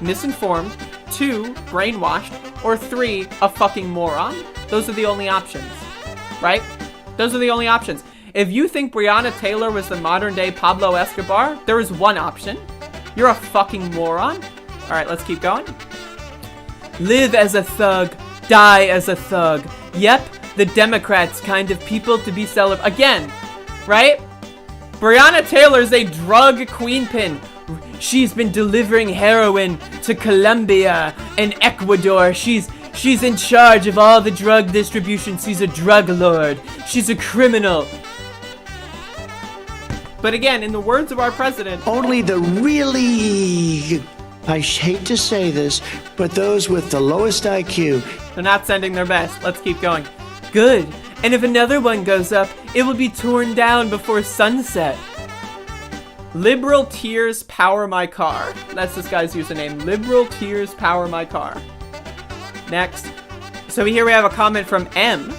misinformed, 2, brainwashed, or 3, a fucking moron. Those are the only options, right? Those are the only options. If you think Breonna Taylor was the modern day Pablo Escobar, there is one option. You're a fucking moron. All right, let's keep going. Live as a thug, die as a thug. Yep, the Democrats kind of people to be celebrated. Again, right? Breonna Taylor's a drug queenpin. She's been delivering heroin to Colombia and Ecuador. She's in charge of all the drug distribution. She's a drug lord. She's a criminal. But again, in the words of our president, only the really, I hate to say this, but those with the lowest IQ. They're not sending their best. Let's keep going. Good. And if another one goes up, it will be torn down before sunset. Liberal tears power my car. That's this guy's username. Liberal tears power my car. Next. So here we have a comment from M.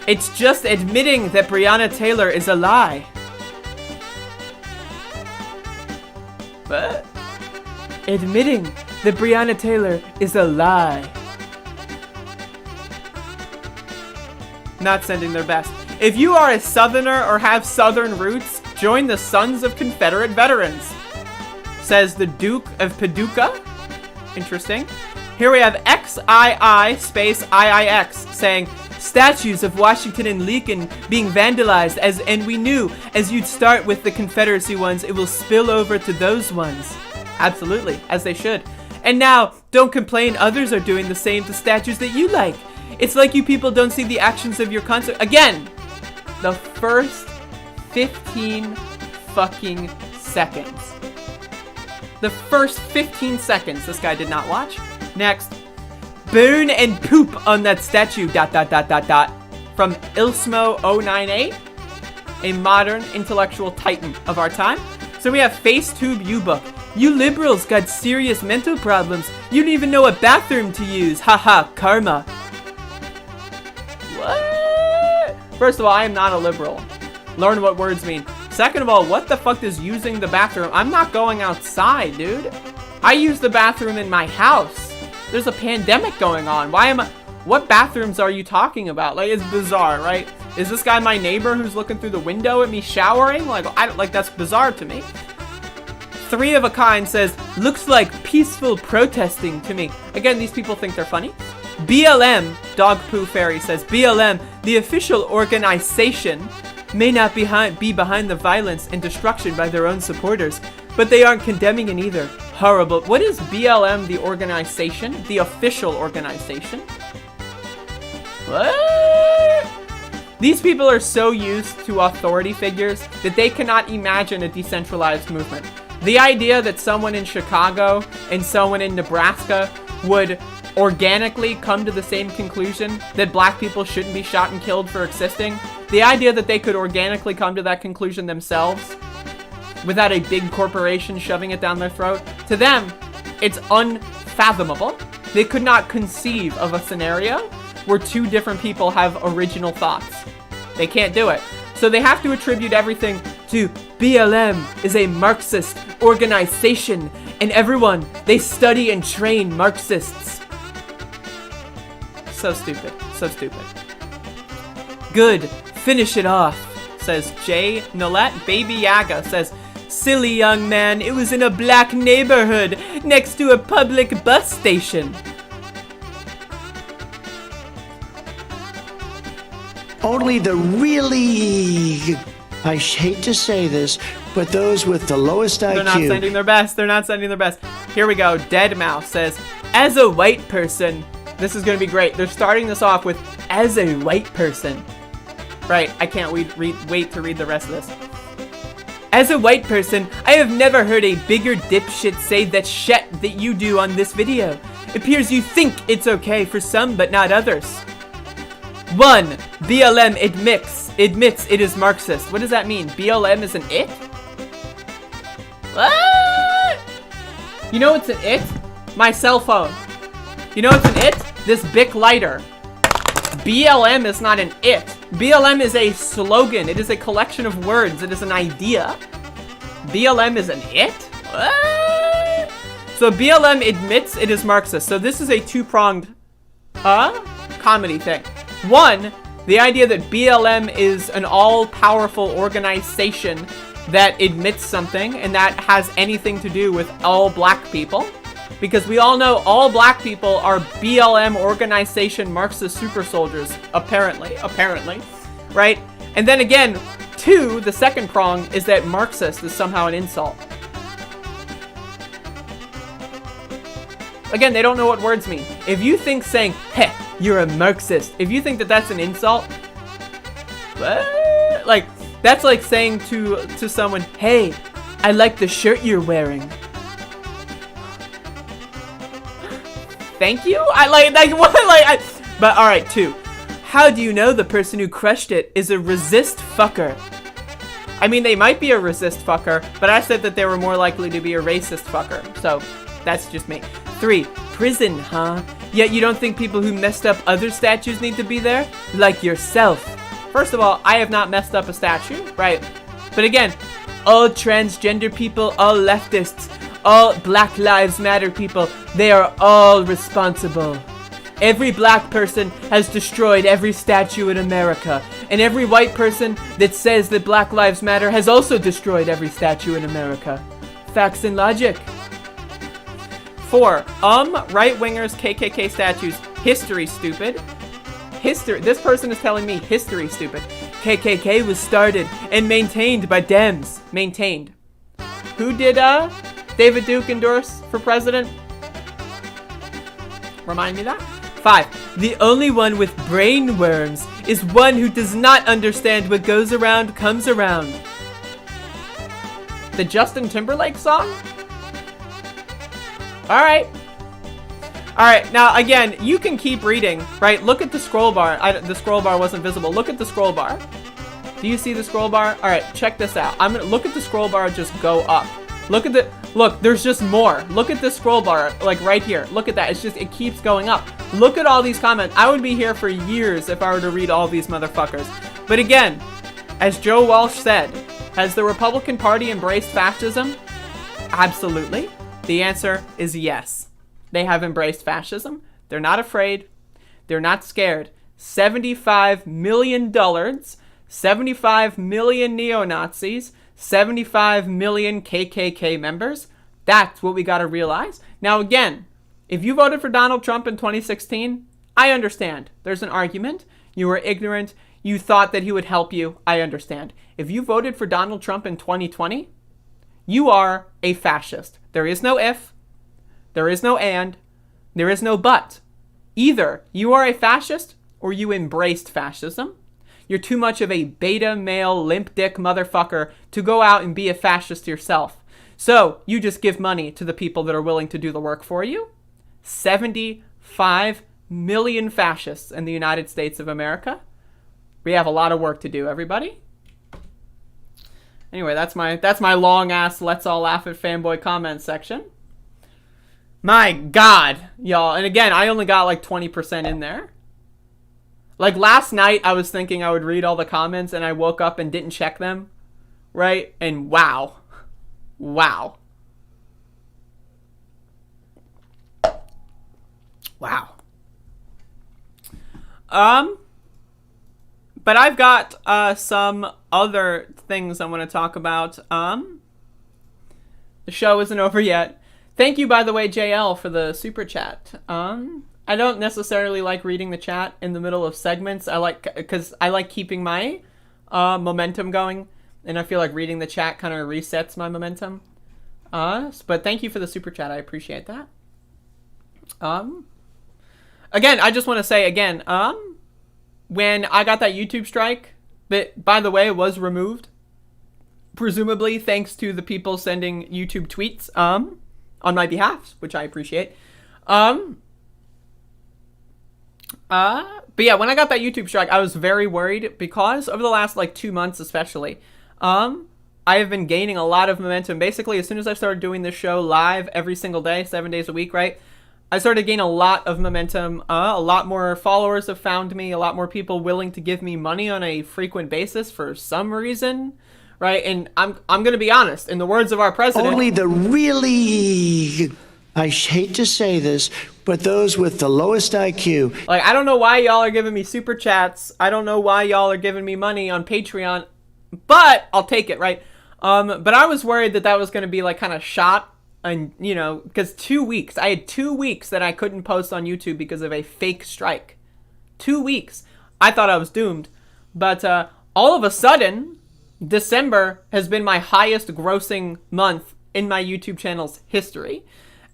It's just admitting that Breonna Taylor is a lie. What? Admitting that Breonna Taylor is a lie. Not sending their best. If you are a Southerner or have Southern roots, join the Sons of Confederate Veterans. Says the Duke of Paducah. Interesting. Here we have XII space IIX saying, statues of Washington and Lincoln being vandalized and we knew as you'd start with the Confederacy ones, it will spill over to those ones. Absolutely, as they should. And now, don't complain others are doing the same to statues that you like. It's like you people don't see the actions of your concert. Again, the first 15 fucking seconds. The first 15 seconds this guy did not watch. Next. Burn and poop on that statue, ... From Ilsmo098, a modern intellectual titan of our time. So we have FaceTube U-Book. You liberals got serious mental problems. You don't even know what bathroom to use. Haha, karma. What? First of all, I am not a liberal. Learn what words mean. Second of all, what the fuck is using the bathroom? I'm not going outside, dude. I use the bathroom in my house. There's a pandemic going on. What bathrooms are you talking about? Like, it's bizarre, right? Is this guy my neighbor who's looking through the window at me showering? Like, that's bizarre to me. 3 of a kind says, looks like peaceful protesting to me. Again, these people think they're funny. BLM, Dog Poo Fairy says, BLM, the official organization may not be behind the violence and destruction by their own supporters, but they aren't condemning it either. Horrible. What is BLM, the organization? The official organization? What? These people are so used to authority figures that they cannot imagine a decentralized movement. The idea that someone in Chicago and someone in Nebraska would organically come to the same conclusion that black people shouldn't be shot and killed for existing, the idea that they could organically come to that conclusion themselves without a big corporation shoving it down their throat, to them, it's unfathomable. They could not conceive of a scenario where two different people have original thoughts. They can't do it. So they have to attribute everything to BLM is a Marxist organization, and everyone, they study and train Marxists. So stupid. So stupid. Good. Finish it off, says Jay Nolette. Baby Yaga says, silly young man, it was in a black neighborhood next to a public bus station. Only the really, I hate to say this, but those with the lowest IQ. They're not sending their best. They're not sending their best. Here we go. Deadmau5 says, as a white person, this is going to be great. They're starting this off with, as a white person. Right, I can't wait to read the rest of this. As a white person, I have never heard a bigger dipshit say that shit that you do on this video. It appears you think it's okay for some, but not others. 1. BLM admits it is Marxist. What does that mean? BLM is an it? What? You know what's an it? My cell phone. You know what's an it? This Bic lighter. BLM is not an it. BLM is a slogan. It is a collection of words. It is an idea. BLM is an it? What? So BLM admits it is Marxist. So this is a two-pronged comedy thing. 1, the idea that BLM is an all-powerful organization that admits something and that has anything to do with all black people. Because we all know all black people are BLM organization Marxist super soldiers, apparently, right? And then again, 2, the second prong, is that Marxist is somehow an insult. Again, they don't know what words mean. If you think saying, heh, you're a Marxist, if you think that that's an insult, what? Like, that's like saying to someone, hey, I like the shirt you're wearing. Thank you? But alright, 2. How do you know the person who crushed it is a resist fucker? I mean, they might be a resist fucker, but I said that they were more likely to be a racist fucker. So, that's just me. 3. Prison, huh? Yet you don't think people who messed up other statues need to be there? Like yourself. First of all, I have not messed up a statue, right? But again, all transgender people, all leftists, all Black Lives Matter people, they are all responsible. Every black person has destroyed every statue in America. And every white person that says that Black Lives Matter has also destroyed every statue in America. Facts and logic. 4. Right-wingers, KKK statues. History, stupid. History. This person is telling me history, stupid. KKK was started and maintained by Dems. Maintained. Who did, David Duke endorse for president? Remind me that. 5. The only one with brain worms is one who does not understand what goes around comes around. The Justin Timberlake song? Alright. Alright, now again, you can keep reading, right? Look at the scroll bar. The scroll bar wasn't visible. Look at the scroll bar. Do you see the scroll bar? Alright, check this out. I'm gonna look at the scroll bar just go up. Look, there's just more. Look at this scroll bar, like right here. Look at that. It keeps going up. Look at all these comments. I would be here for years if I were to read all these motherfuckers. But again, as Joe Walsh said, has the Republican Party embraced fascism? Absolutely. The answer is yes. They have embraced fascism. They're not afraid. They're not scared. $75 million, 75 million neo-Nazis, 75 million KKK members. That's what we got to realize. Now again, if you voted for Donald Trump in 2016, I understand. There's an argument. You were ignorant. you thought that he would help you, I understand. If you voted for Donald Trump in 2020, you are a fascist. There is no if, there is no and, there is no but. Either you are a fascist or you embraced fascism. You're too much of a beta male limp dick motherfucker to go out and be a fascist yourself. So you just give money to the people that are willing to do the work for you. 75 million fascists in the United States of America. We have a lot of work to do, everybody. Anyway, that's my long ass let's all laugh at fanboy comment section. My God, y'all. And again, I only got like 20% in there. Like last night, I was thinking I would read all the comments and I woke up and didn't check them. Right? And wow. Wow. Wow. But I've got some other things I want to talk about. The show isn't over yet. Thank you, by the way, JL, for the super chat. I don't necessarily like reading the chat in the middle of segments. Because I like keeping my momentum going, and I feel like reading the chat kind of resets my momentum. But thank you for the super chat. I appreciate that. Again, I just want to say again, when I got that YouTube strike, that, by the way, was removed, presumably thanks to the people sending YouTube tweets on my behalf, which I appreciate. But yeah, when I got that YouTube strike, I was very worried because over the last like 2 months especially, I have been gaining a lot of momentum. Basically, as soon as I started doing this show live every single day, 7 days a week, right? I started to gain a lot of momentum. A lot more followers have found me. A lot more people willing to give me money on a frequent basis for some reason, right? And I'm going to be honest. In the words of our president, Only the really, I hate to say this, but those with the lowest IQ. Like, I don't know why y'all are giving me super chats. I don't know why y'all are giving me money on Patreon, but I'll take it, right? But I was worried that that was going to be like kind of shot. And, you know, because 2 weeks, I had 2 weeks that I couldn't post on YouTube because of a fake strike. 2 weeks. I thought I was doomed. But all of a sudden, December has been my highest grossing month in my YouTube channel's history.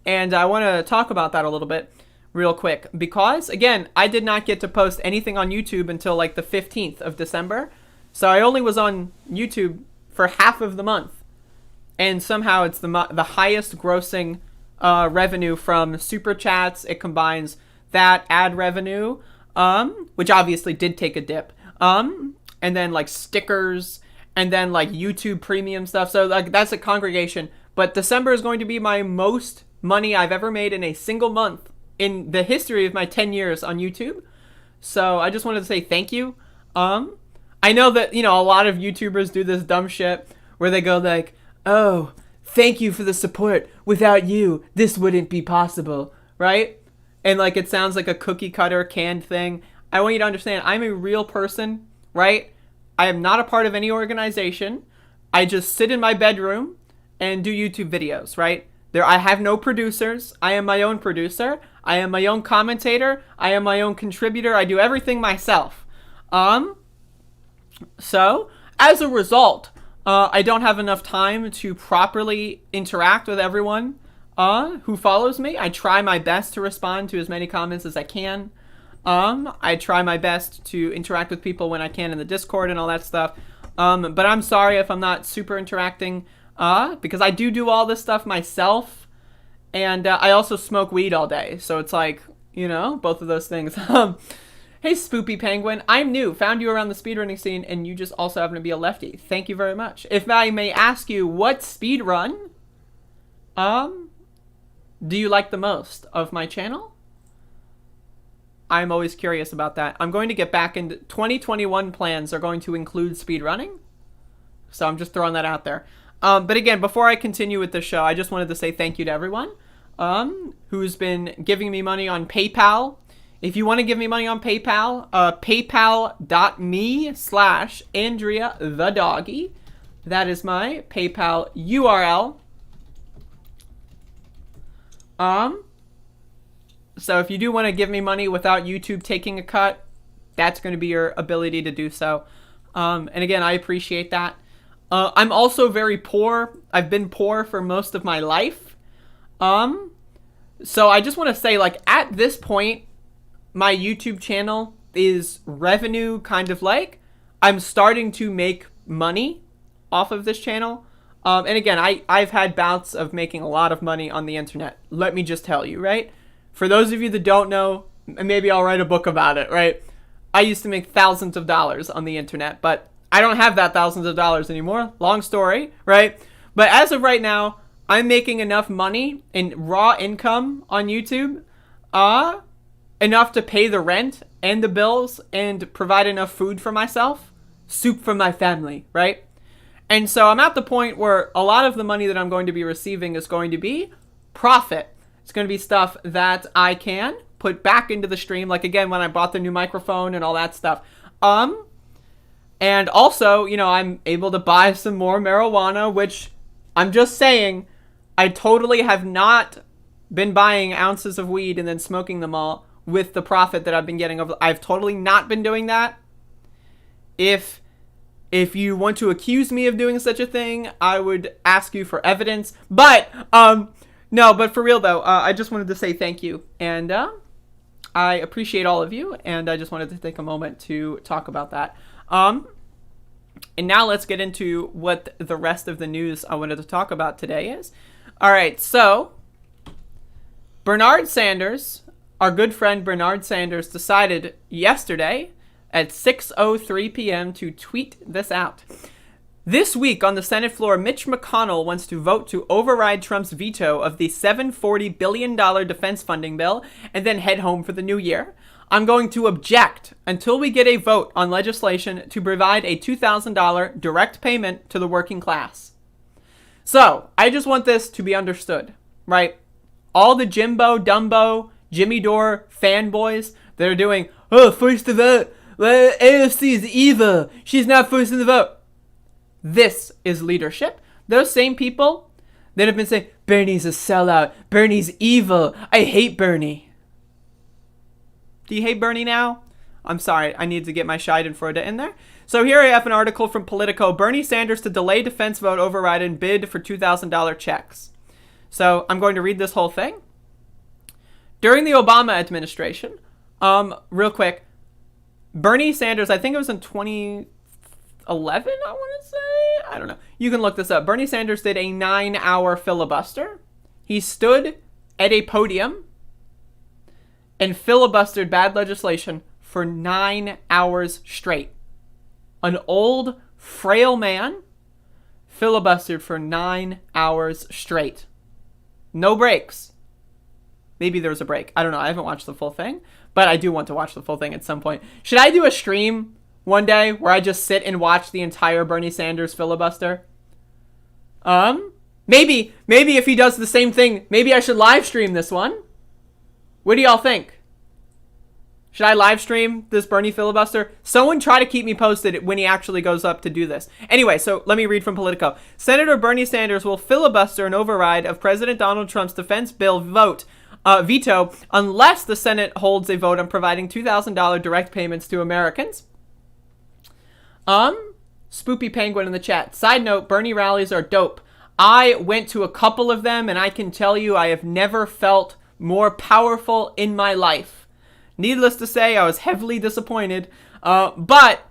And I want to talk about that a little bit real quick. Because, again, I did not get to post anything on YouTube until like the 15th of December. So I only was on YouTube for half of the month. And somehow it's the highest grossing revenue from super chats. It combines that ad revenue, which obviously did take a dip, and then like stickers, and then like YouTube premium stuff. So like that's a congregation. But December is going to be my most money I've ever made in a single month in the history of my 10 years on YouTube. So I just wanted to say thank you. I know that, you know, a lot of YouTubers do this dumb shit where they go like, oh, thank you for the support. Without you, this wouldn't be possible, right? And like it sounds like a cookie cutter canned thing. I want you to understand, I'm a real person, right? I am not a part of any organization. I just sit in my bedroom and do YouTube videos, right? I have no producers. I am my own producer. I am my own commentator. I am my own contributor. I do everything myself. So, as a result, I don't have enough time to properly interact with everyone who follows me. I try my best to respond to as many comments as I can. I try my best to interact with people when I can in the Discord and all that stuff. But I'm sorry if I'm not super interacting because I do all this stuff myself. And I also smoke weed all day. So it's like, you know, both of those things. Hey, Spoopy Penguin. I'm new. Found you around the speedrunning scene, and you just also happen to be a lefty. Thank you very much. If I may ask you, what speedrun do you like the most of my channel? I'm always curious about that. I'm going to get back into 2021 plans are going to include speedrunning. So I'm just throwing that out there. But again, before I continue with the show, I just wanted to say thank you to everyone who's been giving me money on PayPal. If you want to give me money on PayPal, paypal.me/Andrea the doggy. That is my PayPal URL. So if you do want to give me money without YouTube taking a cut, that's going to be your ability to do so. And again, I appreciate that. I'm also very poor. I've been poor for most of my life. So I just want to say, like, at this point, my YouTube channel is revenue kind of like, I'm starting to make money off of this channel. And again, I've had bouts of making a lot of money on the internet. Let me just tell you, right? For those of you that don't know, maybe I'll write a book about it, right? I used to make thousands of dollars on the internet, but I don't have that thousands of dollars anymore. Long story, right? But as of right now, I'm making enough money in raw income on YouTube, enough to pay the rent and the bills and provide enough food for myself, soup for my family, right? And so I'm at the point where a lot of the money that I'm going to be receiving is going to be profit. It's going to be stuff that I can put back into the stream, like again when I bought the new microphone and all that stuff. And also, you know, I'm able to buy some more marijuana, which I'm just saying, I totally have not been buying ounces of weed and then smoking them all with the profit that I've been getting. I've totally not been doing that. If you want to accuse me of doing such a thing, I would ask you for evidence. But, no, but for real though, I just wanted to say thank you. And, I appreciate all of you, and I just wanted to take a moment to talk about that. And now let's get into what the rest of the news I wanted to talk about today is. All right, so Bernard Sanders, our good friend Bernard Sanders, decided yesterday at 6:03 p.m. to tweet this out. This week on the Senate floor, Mitch McConnell wants to vote to override Trump's veto of the $740 billion defense funding bill and then head home for the new year. I'm going to object until we get a vote on legislation to provide a $2,000 direct payment to the working class. So, I just want this to be understood, right? All the Jimbo, Dumbo, Jimmy Dore fanboys that are doing, oh, first to vote, AFC is evil, she's not first in the vote. This is leadership. Those same people that have been saying, Bernie's a sellout, Bernie's evil, I hate Bernie. Do you hate Bernie now? I'm sorry, I need to get my Schadenfreude in there. So here I have an article from Politico, Bernie Sanders to delay defense vote override and bid for $2,000 checks. So I'm going to read this whole thing. During the Obama administration, real quick, Bernie Sanders, I think it was in 2011, I want to say? I don't know. You can look this up. Bernie Sanders did a 9-hour filibuster. He stood at a podium and filibustered bad legislation for 9 hours straight. An old, frail man filibustered for 9 hours straight. No breaks. Maybe there was a break. I don't know. I haven't watched the full thing, but I do want to watch the full thing at some point. Should I do a stream one day where I just sit and watch the entire Bernie Sanders filibuster? Maybe if he does the same thing, maybe I should live stream this one. What do y'all think? Should I live stream this Bernie filibuster? Someone try to keep me posted when he actually goes up to do this. Anyway, so let me read from Politico. Senator Bernie Sanders will filibuster an override of President Donald Trump's defense bill veto unless the Senate holds a vote on providing $2,000 direct payments to Americans. Spoopy Penguin in the chat. Side note, Bernie rallies are dope. I went to a couple of them, and I can tell you I have never felt more powerful in my life. Needless to say, I was heavily disappointed, but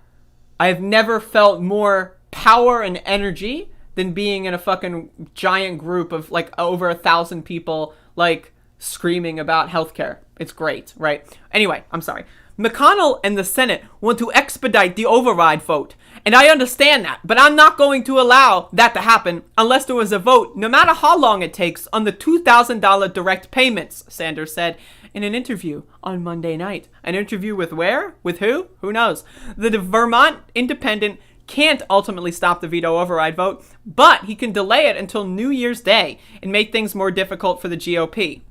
I've never felt more power and energy than being in a fucking giant group of like over 1,000 people, like screaming about healthcare. It's great, right? Anyway, I'm sorry. McConnell and the Senate want to expedite the override vote. And I understand that, but I'm not going to allow that to happen unless there was a vote, no matter how long it takes, on the $2,000 direct payments, Sanders said in an interview on Monday night. An interview with where? With who? Who knows? The Vermont Independent can't ultimately stop the veto override vote, but he can delay it until New Year's Day and make things more difficult for the GOP.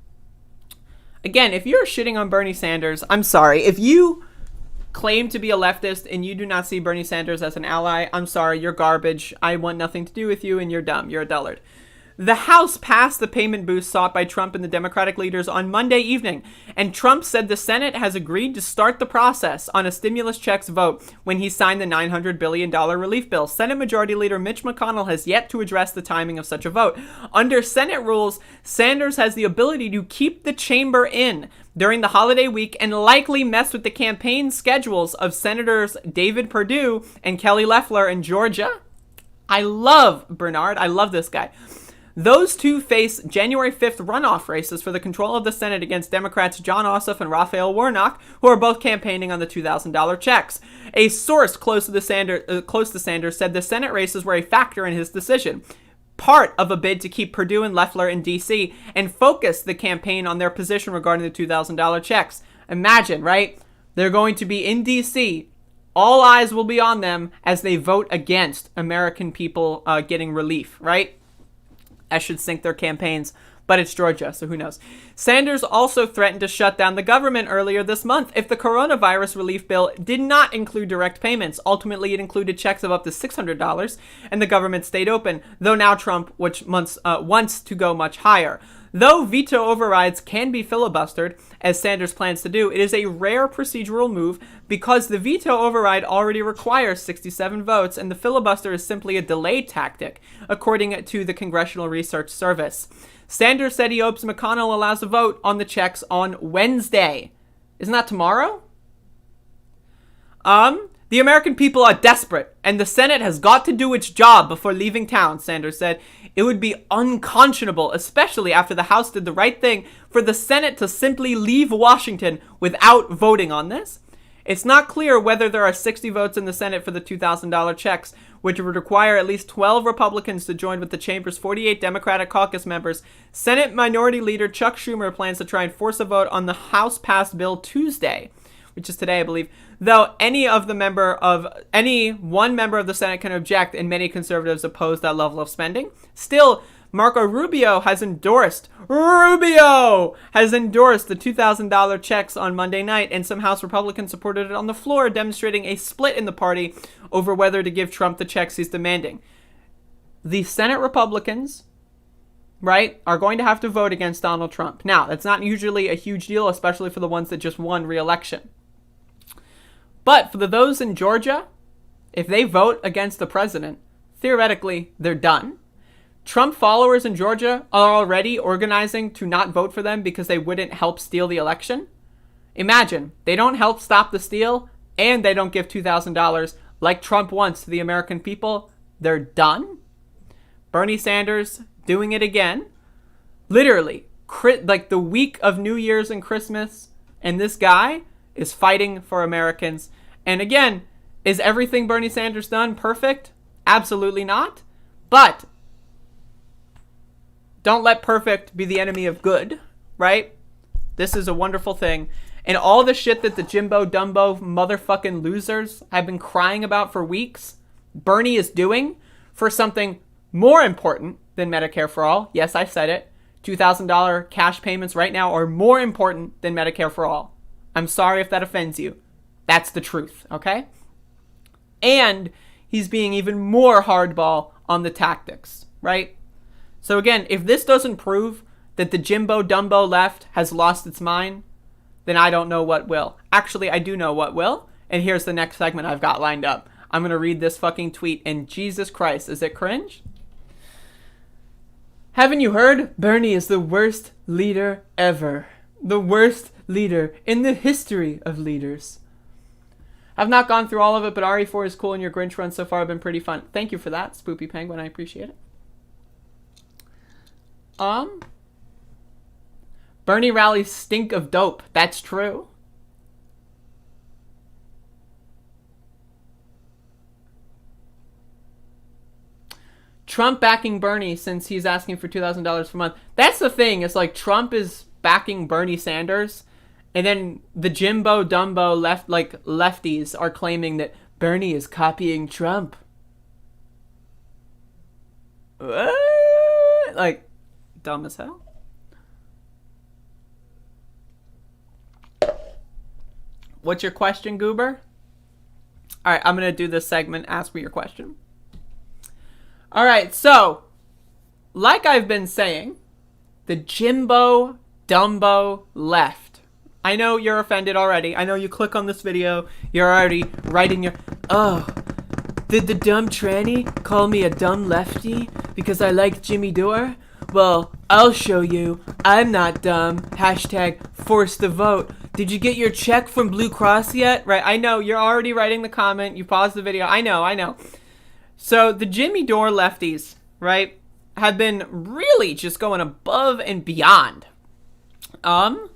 Again, if you're shitting on Bernie Sanders, I'm sorry. If you claim to be a leftist and you do not see Bernie Sanders as an ally, I'm sorry, you're garbage. I want nothing to do with you and you're dumb. You're a dullard. The House passed the payment boost sought by Trump and the Democratic leaders on Monday evening, and Trump said the Senate has agreed to start the process on a stimulus checks vote when he signed the $900 billion relief bill. Senate Majority Leader Mitch McConnell has yet to address the timing of such a vote. Under Senate rules, Sanders has the ability to keep the chamber in during the holiday week and likely mess with the campaign schedules of Senators David Perdue and Kelly Loeffler in Georgia. I love Bernard. I love this guy. Those two face January 5th runoff races for the control of the Senate against Democrats John Ossoff and Raphael Warnock, who are both campaigning on the $2,000 checks. A source close to Sanders said the Senate races were a factor in his decision, part of a bid to keep Perdue and Loeffler in D.C. and focus the campaign on their position regarding the $2,000 checks. Imagine, right? They're going to be in D.C. All eyes will be on them as they vote against American people getting relief, right? That should sink their campaigns, but it's Georgia, so who knows. Sanders also threatened to shut down the government earlier this month if the coronavirus relief bill did not include direct payments. Ultimately, it included checks of up to $600, and the government stayed open, though now Trump wants to go much higher. Though veto overrides can be filibustered, as Sanders plans to do, it is a rare procedural move because the veto override already requires 67 votes, and the filibuster is simply a delay tactic, according to the Congressional Research Service. Sanders said he hopes McConnell allows a vote on the checks on Wednesday. Isn't that tomorrow? The American people are desperate, and the Senate has got to do its job before leaving town, Sanders said. It would be unconscionable, especially after the House did the right thing, for the Senate to simply leave Washington without voting on this. It's not clear whether there are 60 votes in the Senate for the $2,000 checks, which would require at least 12 Republicans to join with the chamber's 48 Democratic caucus members. Senate Minority Leader Chuck Schumer plans to try and force a vote on the House-passed bill Tuesday, which is today, I believe, though any one member of the Senate can object, and many conservatives oppose that level of spending. Still, Marco Rubio has endorsed the $2,000 checks on Monday night, and some House Republicans supported it on the floor, demonstrating a split in the party over whether to give Trump the checks he's demanding. The Senate Republicans, right, are going to have to vote against Donald Trump. Now, that's not usually a huge deal, especially for the ones that just won re-election. But for those in Georgia, if they vote against the president, theoretically, they're done. Trump followers in Georgia are already organizing to not vote for them because they wouldn't help steal the election. Imagine, they don't help stop the steal, and they don't give $2,000 like Trump wants to the American people. They're done. Bernie Sanders doing it again. Literally, like the week of New Year's and Christmas, and this guy is fighting for Americans. And again, is everything Bernie Sanders done perfect? Absolutely not. But don't let perfect be the enemy of good, right? This is a wonderful thing. And all the shit that the Jimbo Dumbo motherfucking losers have been crying about for weeks, Bernie is doing for something more important than Medicare for all. Yes, I said it. $2,000 cash payments right now are more important than Medicare for all. I'm sorry if that offends you. That's the truth, okay? And he's being even more hardball on the tactics, right? So again, if this doesn't prove that the Jimbo Dumbo left has lost its mind, then I don't know what will. Actually, I do know what will, and here's the next segment I've got lined up. I'm going to read this fucking tweet, and Jesus Christ, is it cringe? Haven't you heard? Bernie is the worst leader ever. The worst leader in the history of leaders. I've not gone through all of it, but RE4 is cool, and your Grinch runs so far have been pretty fun. Thank you for that, Spoopy Penguin. I appreciate it. Bernie rallies stink of dope. That's true. Trump backing Bernie since he's asking for $2,000 per month. That's the thing. It's like Trump is backing Bernie Sanders, and then the Jimbo Dumbo lefties are claiming that Bernie is copying Trump. What? Like, dumb as hell. What's your question, Goober? All right, I'm going to do this segment. Ask me your question. All right, so like I've been saying, the Jimbo Dumbo left. I know you're offended already. I know you click on this video, you're already writing your, oh, did the dumb tranny call me a dumb lefty because I like Jimmy Dore? Well, I'll show you. I'm not dumb. Hashtag force the vote. Did you get your check from Blue Cross yet? Right, I know, you're already writing the comment. You paused the video. I know. So, the Jimmy Dore lefties, right, have been really just going above and beyond on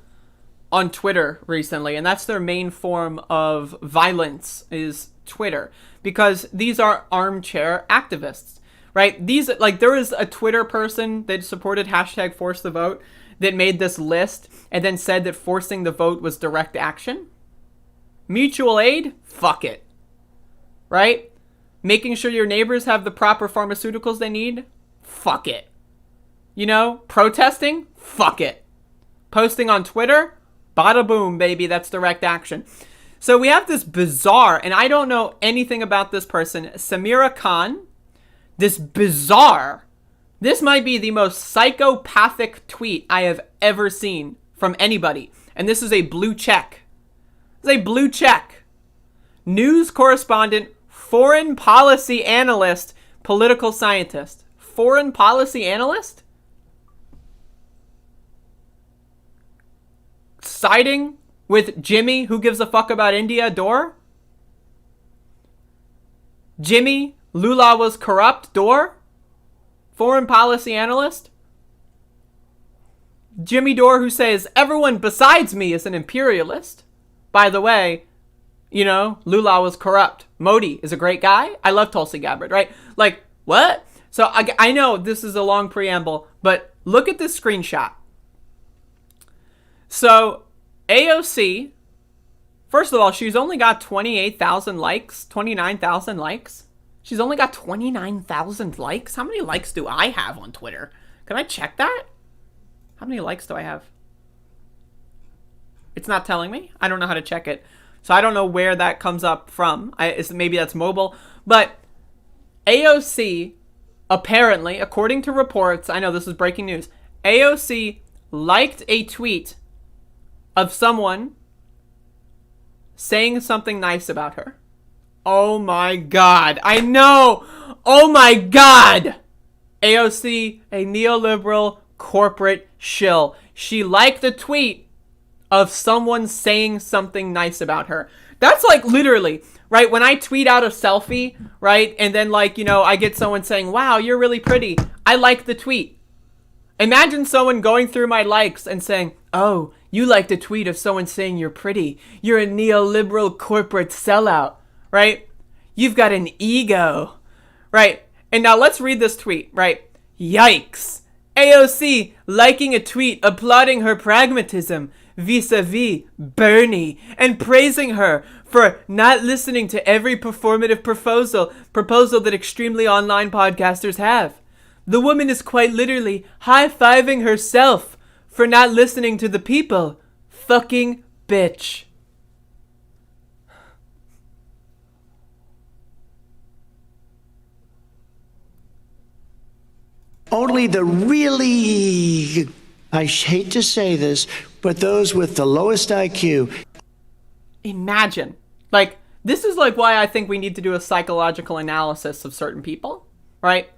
Twitter recently. And that's their main form of violence, is Twitter. Because these are armchair activists. Right? These, like, there was a Twitter person that supported hashtag force the vote that made this list and then said that forcing the vote was direct action. Mutual aid? Fuck it. Right? Making sure your neighbors have the proper pharmaceuticals they need? Fuck it. You know? Protesting? Fuck it. Posting on Twitter? Bada boom, baby. That's direct action. So we have this bizarre, and I don't know anything about this person, Samira Khan. This might be the most psychopathic tweet I have ever seen from anybody. And this is a blue check. It's a blue check. News correspondent, foreign policy analyst, political scientist. Foreign policy analyst? Siding with Jimmy, who gives a fuck about India, Dore? Jimmy, Lula was corrupt, Dore? Foreign policy analyst? Jimmy Dore, who says, everyone besides me is an imperialist. By the way, you know, Lula was corrupt. Modi is a great guy. I love Tulsi Gabbard, right? Like, what? So I know this is a long preamble, but look at this screenshot. So AOC, first of all, she's only got 28,000 likes, 29,000 likes. She's only got 29,000 likes? How many likes do I have on Twitter? Can I check that? How many likes do I have? It's not telling me. I don't know how to check it. So I don't know where that comes up from. Maybe that's mobile. But AOC, apparently, according to reports, I know this is breaking news, AOC liked a tweet of someone saying something nice about her. Oh my god. I know. Oh my god. AOC, a neoliberal corporate shill. She liked the tweet of someone saying something nice about her. That's like literally, right? When I tweet out a selfie, right? And then like, you know, I get someone saying, wow, you're really pretty. I like the tweet. Imagine someone going through my likes and saying, oh, you liked a tweet of someone saying you're pretty. You're a neoliberal corporate sellout. Right? You've got an ego. Right? And now let's read this tweet, right? Yikes. AOC liking a tweet applauding her pragmatism vis-a-vis Bernie and praising her for not listening to every performative proposal that extremely online podcasters have. The woman is quite literally high-fiving herself for not listening to the people. Fucking bitch. Only the really, I hate to say this, but those with the lowest IQ. Imagine. Like, this is like why I think we need to do a psychological analysis of certain people, right?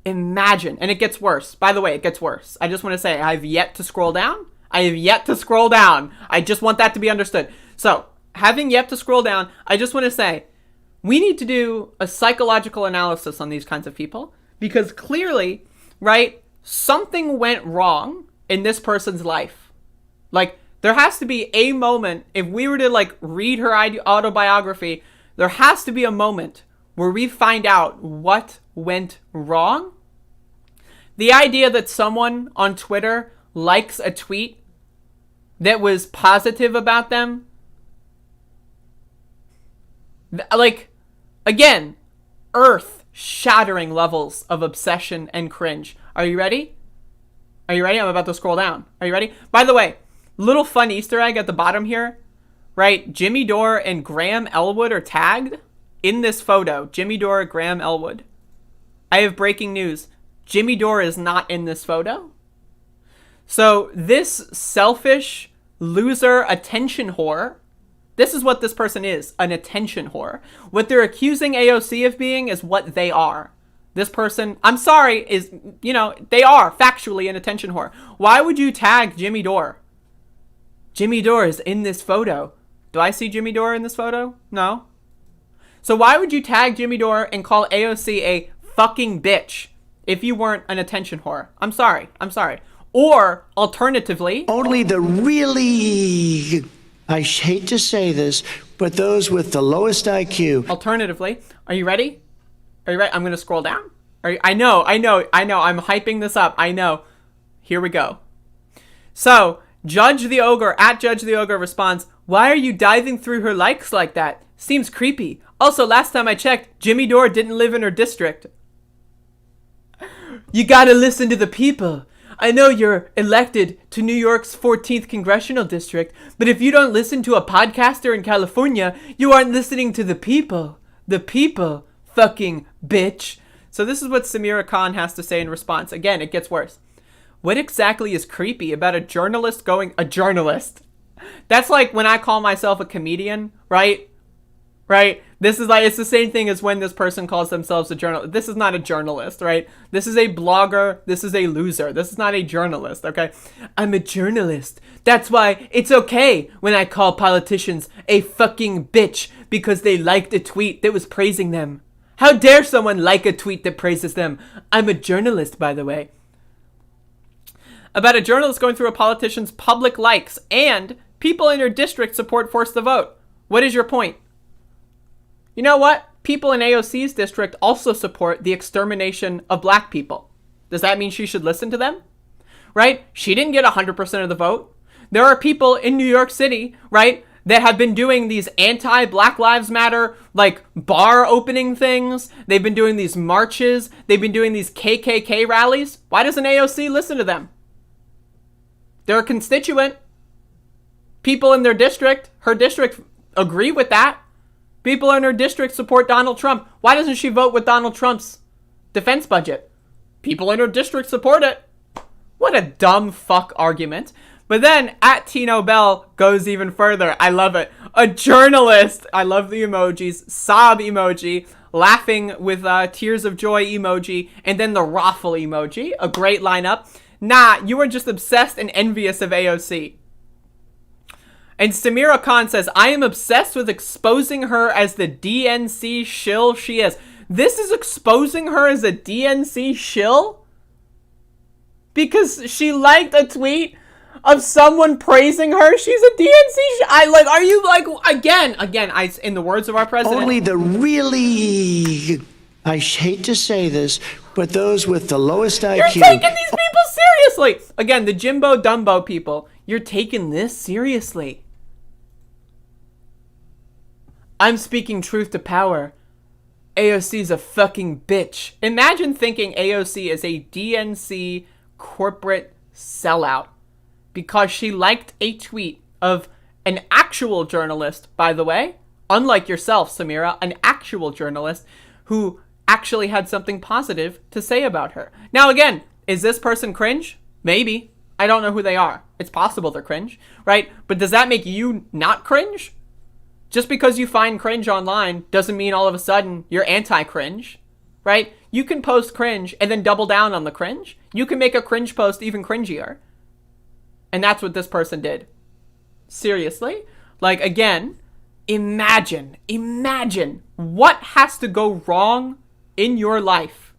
Imagine. And it gets worse. By the way, it gets worse. I just want to say I have yet to scroll down. I just want that to be understood. So, having yet to scroll down, I just want to say we need to do a psychological analysis on these kinds of people. Because clearly, right, something went wrong in this person's life. Like, there has to be a moment, if we were to, like, read her autobiography, there has to be a moment where we find out what went wrong. The idea that someone on Twitter likes a tweet that was positive about them, like, again, earth-shattering levels of obsession and cringe. Are you ready? I'm about to scroll down. Are you ready? By the way, little fun Easter egg at the bottom here, right? Jimmy Dore and Graham Elwood are tagged in this photo. Jimmy Dore, Graham Elwood. I have breaking news. Jimmy Dore is not in this photo. So this selfish, loser, attention whore, this is what this person is, an attention whore. What they're accusing AOC of being is what they are. This person, I'm sorry, is, they are factually an attention whore. Why would you tag Jimmy Dore? Jimmy Dore is in this photo. Do I see Jimmy Dore in this photo? No. So why would you tag Jimmy Dore and call AOC a fucking bitch if you weren't an attention whore? I'm sorry. Or, alternatively... Only the really, I hate to say this, but those with the lowest IQ. Alternatively, are you ready? Are you ready? I'm going to scroll down. I know. I'm hyping this up. I know. Here we go. So, Judge the Ogre responds, "Why are you diving through her likes like that? Seems creepy. Also, last time I checked, Jimmy Dore didn't live in her district." You gotta listen to the people. I know you're elected to New York's 14th congressional district, but if you don't listen to a podcaster in California, you aren't listening to the people. The people, fucking bitch. So this is what Samira Khan has to say in response. Again, it gets worse. What exactly is creepy about a journalist going... A journalist. That's like when I call myself a comedian, right? Right? This is like, it's the same thing as when this person calls themselves a journalist. This is not a journalist, right? This is a blogger. This is a loser. This is not a journalist, okay? I'm a journalist. That's why it's okay when I call politicians a fucking bitch because they liked a tweet that was praising them. How dare someone like a tweet that praises them? I'm a journalist, by the way. About a journalist going through a politician's public likes and people in your district support force the vote. What is your point? You know what? People in AOC's district also support the extermination of black people. Does that mean she should listen to them? Right? She didn't get 100% of the vote. There are people in New York City, right, that have been doing these anti-Black Lives Matter, like, bar opening things. They've been doing these marches. They've been doing these KKK rallies. Why doesn't AOC listen to them? They're a constituent. People in their district, her district, agree with that. People in her district support Donald Trump. Why doesn't she vote with Donald Trump's defense budget? People in her district support it. What a dumb fuck argument. But then, at Tino Bell goes even further. I love it. A journalist. I love the emojis. Sob emoji. Laughing with tears of joy emoji. And then the raffle emoji. A great lineup. Nah, you are just obsessed and envious of AOC. And Samira Khan says, I am obsessed with exposing her as the DNC shill she is. This is exposing her as a DNC shill? Because she liked a tweet of someone praising her? She's a DNC shill? Are you like, again, in the words of our president. Only the really, I hate to say this, but those with the lowest IQ. You're taking these people seriously. Again, the Jimbo Dumbo people, you're taking this seriously. I'm speaking truth to power. AOC's a fucking bitch. Imagine thinking AOC is a DNC corporate sellout because she liked a tweet of an actual journalist, by the way, unlike yourself, Samira, an actual journalist who actually had something positive to say about her. Now, again, is this person cringe? Maybe. I don't know who they are. It's possible they're cringe, right? But does that make you not cringe? Just because you find cringe online doesn't mean all of a sudden you're anti-cringe, right? You can post cringe and then double down on the cringe. You can make a cringe post even cringier. And that's what this person did. Seriously? Like, again, imagine what has to go wrong in your life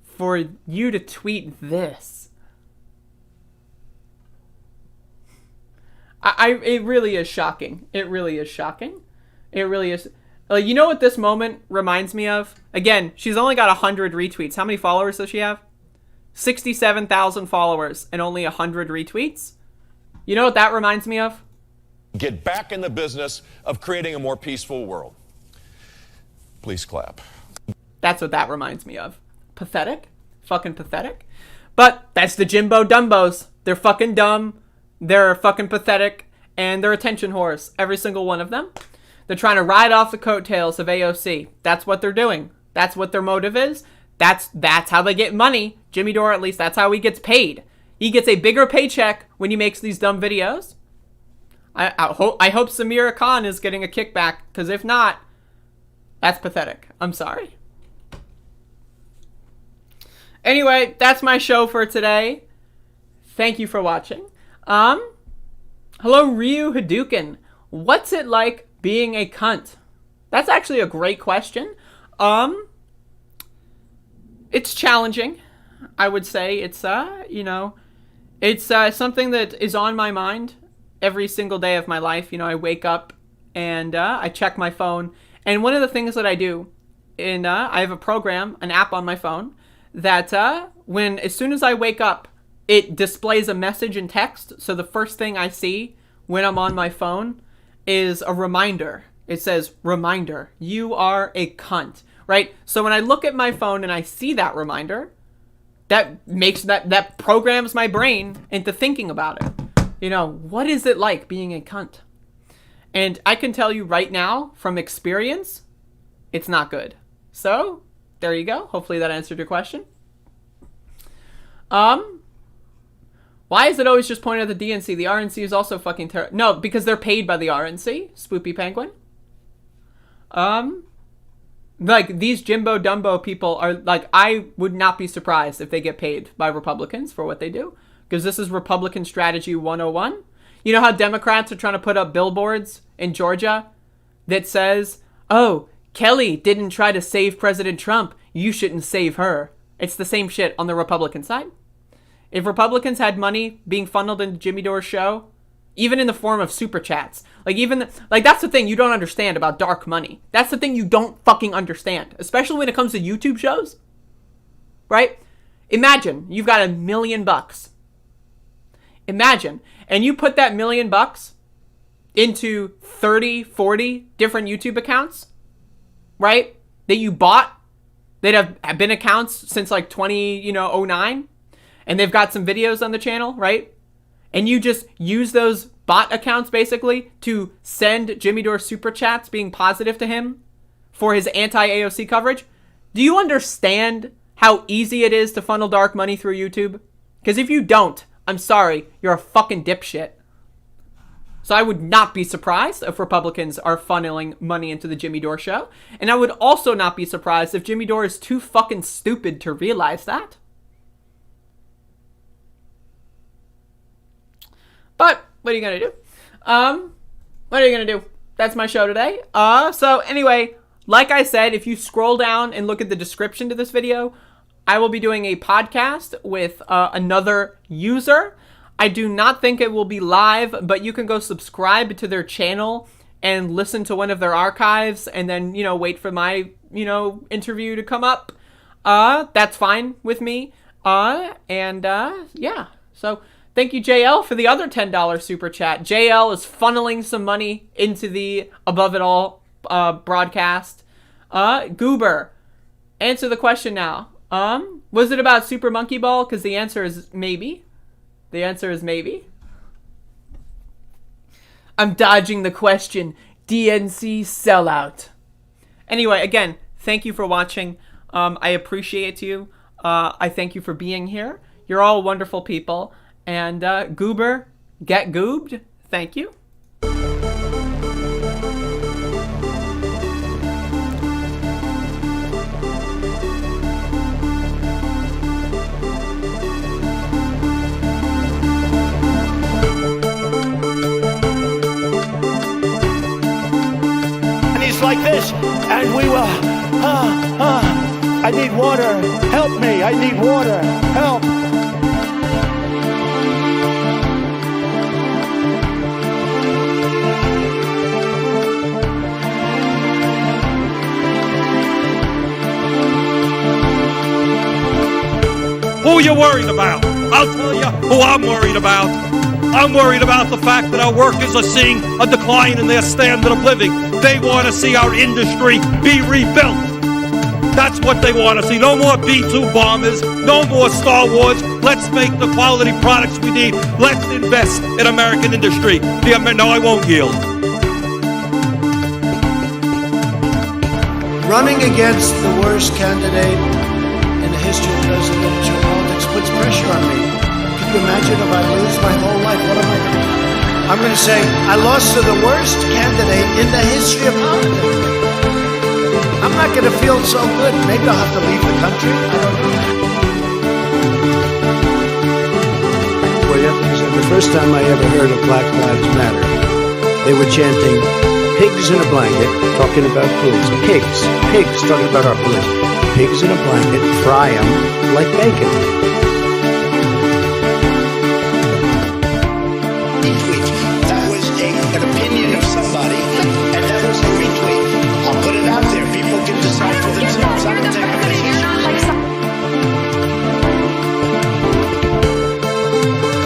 for you to tweet this. It really is shocking. It really is shocking. It really is. Like, you know what this moment reminds me of? Again, she's only got 100 retweets. How many followers does she have? 67,000 followers and only 100 retweets. You know what that reminds me of? Get back in the business of creating a more peaceful world. Please clap. That's what that reminds me of. Pathetic. Fucking pathetic. But that's the Jimbo Dumbos. They're fucking dumb. They're fucking pathetic, and they're attention whores, every single one of them. They're trying to ride off the coattails of AOC. That's what they're doing. That's what their motive is. That's how they get money. Jimmy Dore, at least, that's how he gets paid. He gets a bigger paycheck when he makes these dumb videos. I hope Samira Khan is getting a kickback, because if not, that's pathetic. I'm sorry. Anyway, that's my show for today. Thank you for watching. Hello, Ryu Hadouken. What's it like being a cunt? That's actually a great question. It's challenging, I would say. It's, it's something that is on my mind every single day of my life. I wake up and I check my phone. And one of the things that I do, I have a program, an app on my phone, that as soon as I wake up, it displays a message in text. So the first thing I see when I'm on my phone is a reminder. It says, reminder, you are a cunt, right? So when I look at my phone and I see that reminder, that programs my brain into thinking about it. What is it like being a cunt? And I can tell you right now, from experience, it's not good. So, there you go. Hopefully that answered your question. Why is it always just pointed at the DNC? The RNC is also fucking terrible. No, because they're paid by the RNC. Spoopy Penguin. Like, these Jimbo Dumbo people are, like, I would not be surprised if they get paid by Republicans for what they do. Because this is Republican Strategy 101. You know how Democrats are trying to put up billboards in Georgia that says, oh, Kelly didn't try to save President Trump. You shouldn't save her. It's the same shit on the Republican side. If Republicans had money being funneled into Jimmy Dore's show, even in the form of super chats, that's the thing you don't understand about dark money. That's the thing you don't fucking understand, especially when it comes to YouTube shows, right? Imagine you've got $1 million. Imagine, and you put that $1 million into 30, 40 different YouTube accounts, right? That you bought, that have been accounts since like 2009, and they've got some videos on the channel, right? And you just use those bot accounts basically to send Jimmy Dore super chats being positive to him for his anti-AOC coverage. Do you understand how easy it is to funnel dark money through YouTube? Because if you don't, I'm sorry, you're a fucking dipshit. So I would not be surprised if Republicans are funneling money into the Jimmy Dore show. And I would also not be surprised if Jimmy Dore is too fucking stupid to realize that. But what are you gonna do? What are you gonna do? That's my show today. So anyway, like I said, if you scroll down and look at the description to this video, I will be doing a podcast with another user. I do not think it will be live, but you can go subscribe to their channel and listen to one of their archives and then, wait for my, interview to come up. That's fine with me. Yeah. So thank you, JL, for the other $10 super chat. JL is funneling some money into the Above It All broadcast. Goober, answer the question now. Was it about Super Monkey Ball? Because the answer is maybe. The answer is maybe. I'm dodging the question. DNC sellout. Anyway, again, thank you for watching. I appreciate you. I thank you for being here. You're all wonderful people. And Goober, get goobed. Thank you. Like this, and we will, I need water, help me, I need water, help. Who are you worried about? I'll tell you who I'm worried about. I'm worried about the fact that our workers are seeing a decline in their standard of living. They want to see our industry be rebuilt. That's what they want to see. No more B-2 bombers. No more Star Wars. Let's make the quality products we need. Let's invest in American industry. No, I won't yield. Running against the worst candidate in the history of presidential politics puts pressure on me. Can you imagine if I lose my whole life? What am I going to do? I'm going to say, I lost to the worst candidate in the history of politics. I'm not going to feel so good. Maybe I'll have to leave the country. I don't know. Well, the first time I ever heard of Black Lives Matter, they were chanting, pigs in a blanket, talking about police. Pigs talking about our police. Pigs in a blanket, fry them like bacon. That was an opinion of somebody, and that was a retweet. I'll put it out there. People can decide for themselves. I don't take a position.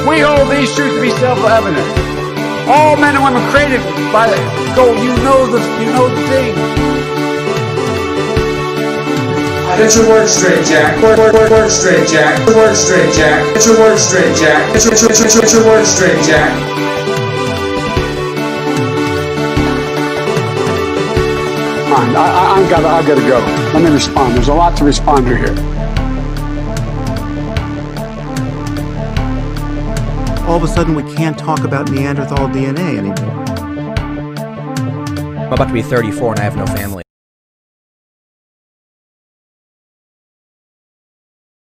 We hold these truths to be self-evident. All men and women created by go. You know the thing. Get your words straight, Jack. Word straight, Jack. Word straight, Jack. Get your words straight, Jack. Get your words straight, Jack. I've got to go. Let me respond. There's a lot to respond to here. All of a sudden, we can't talk about Neanderthal DNA anymore. I'm about to be 34 and I have no family.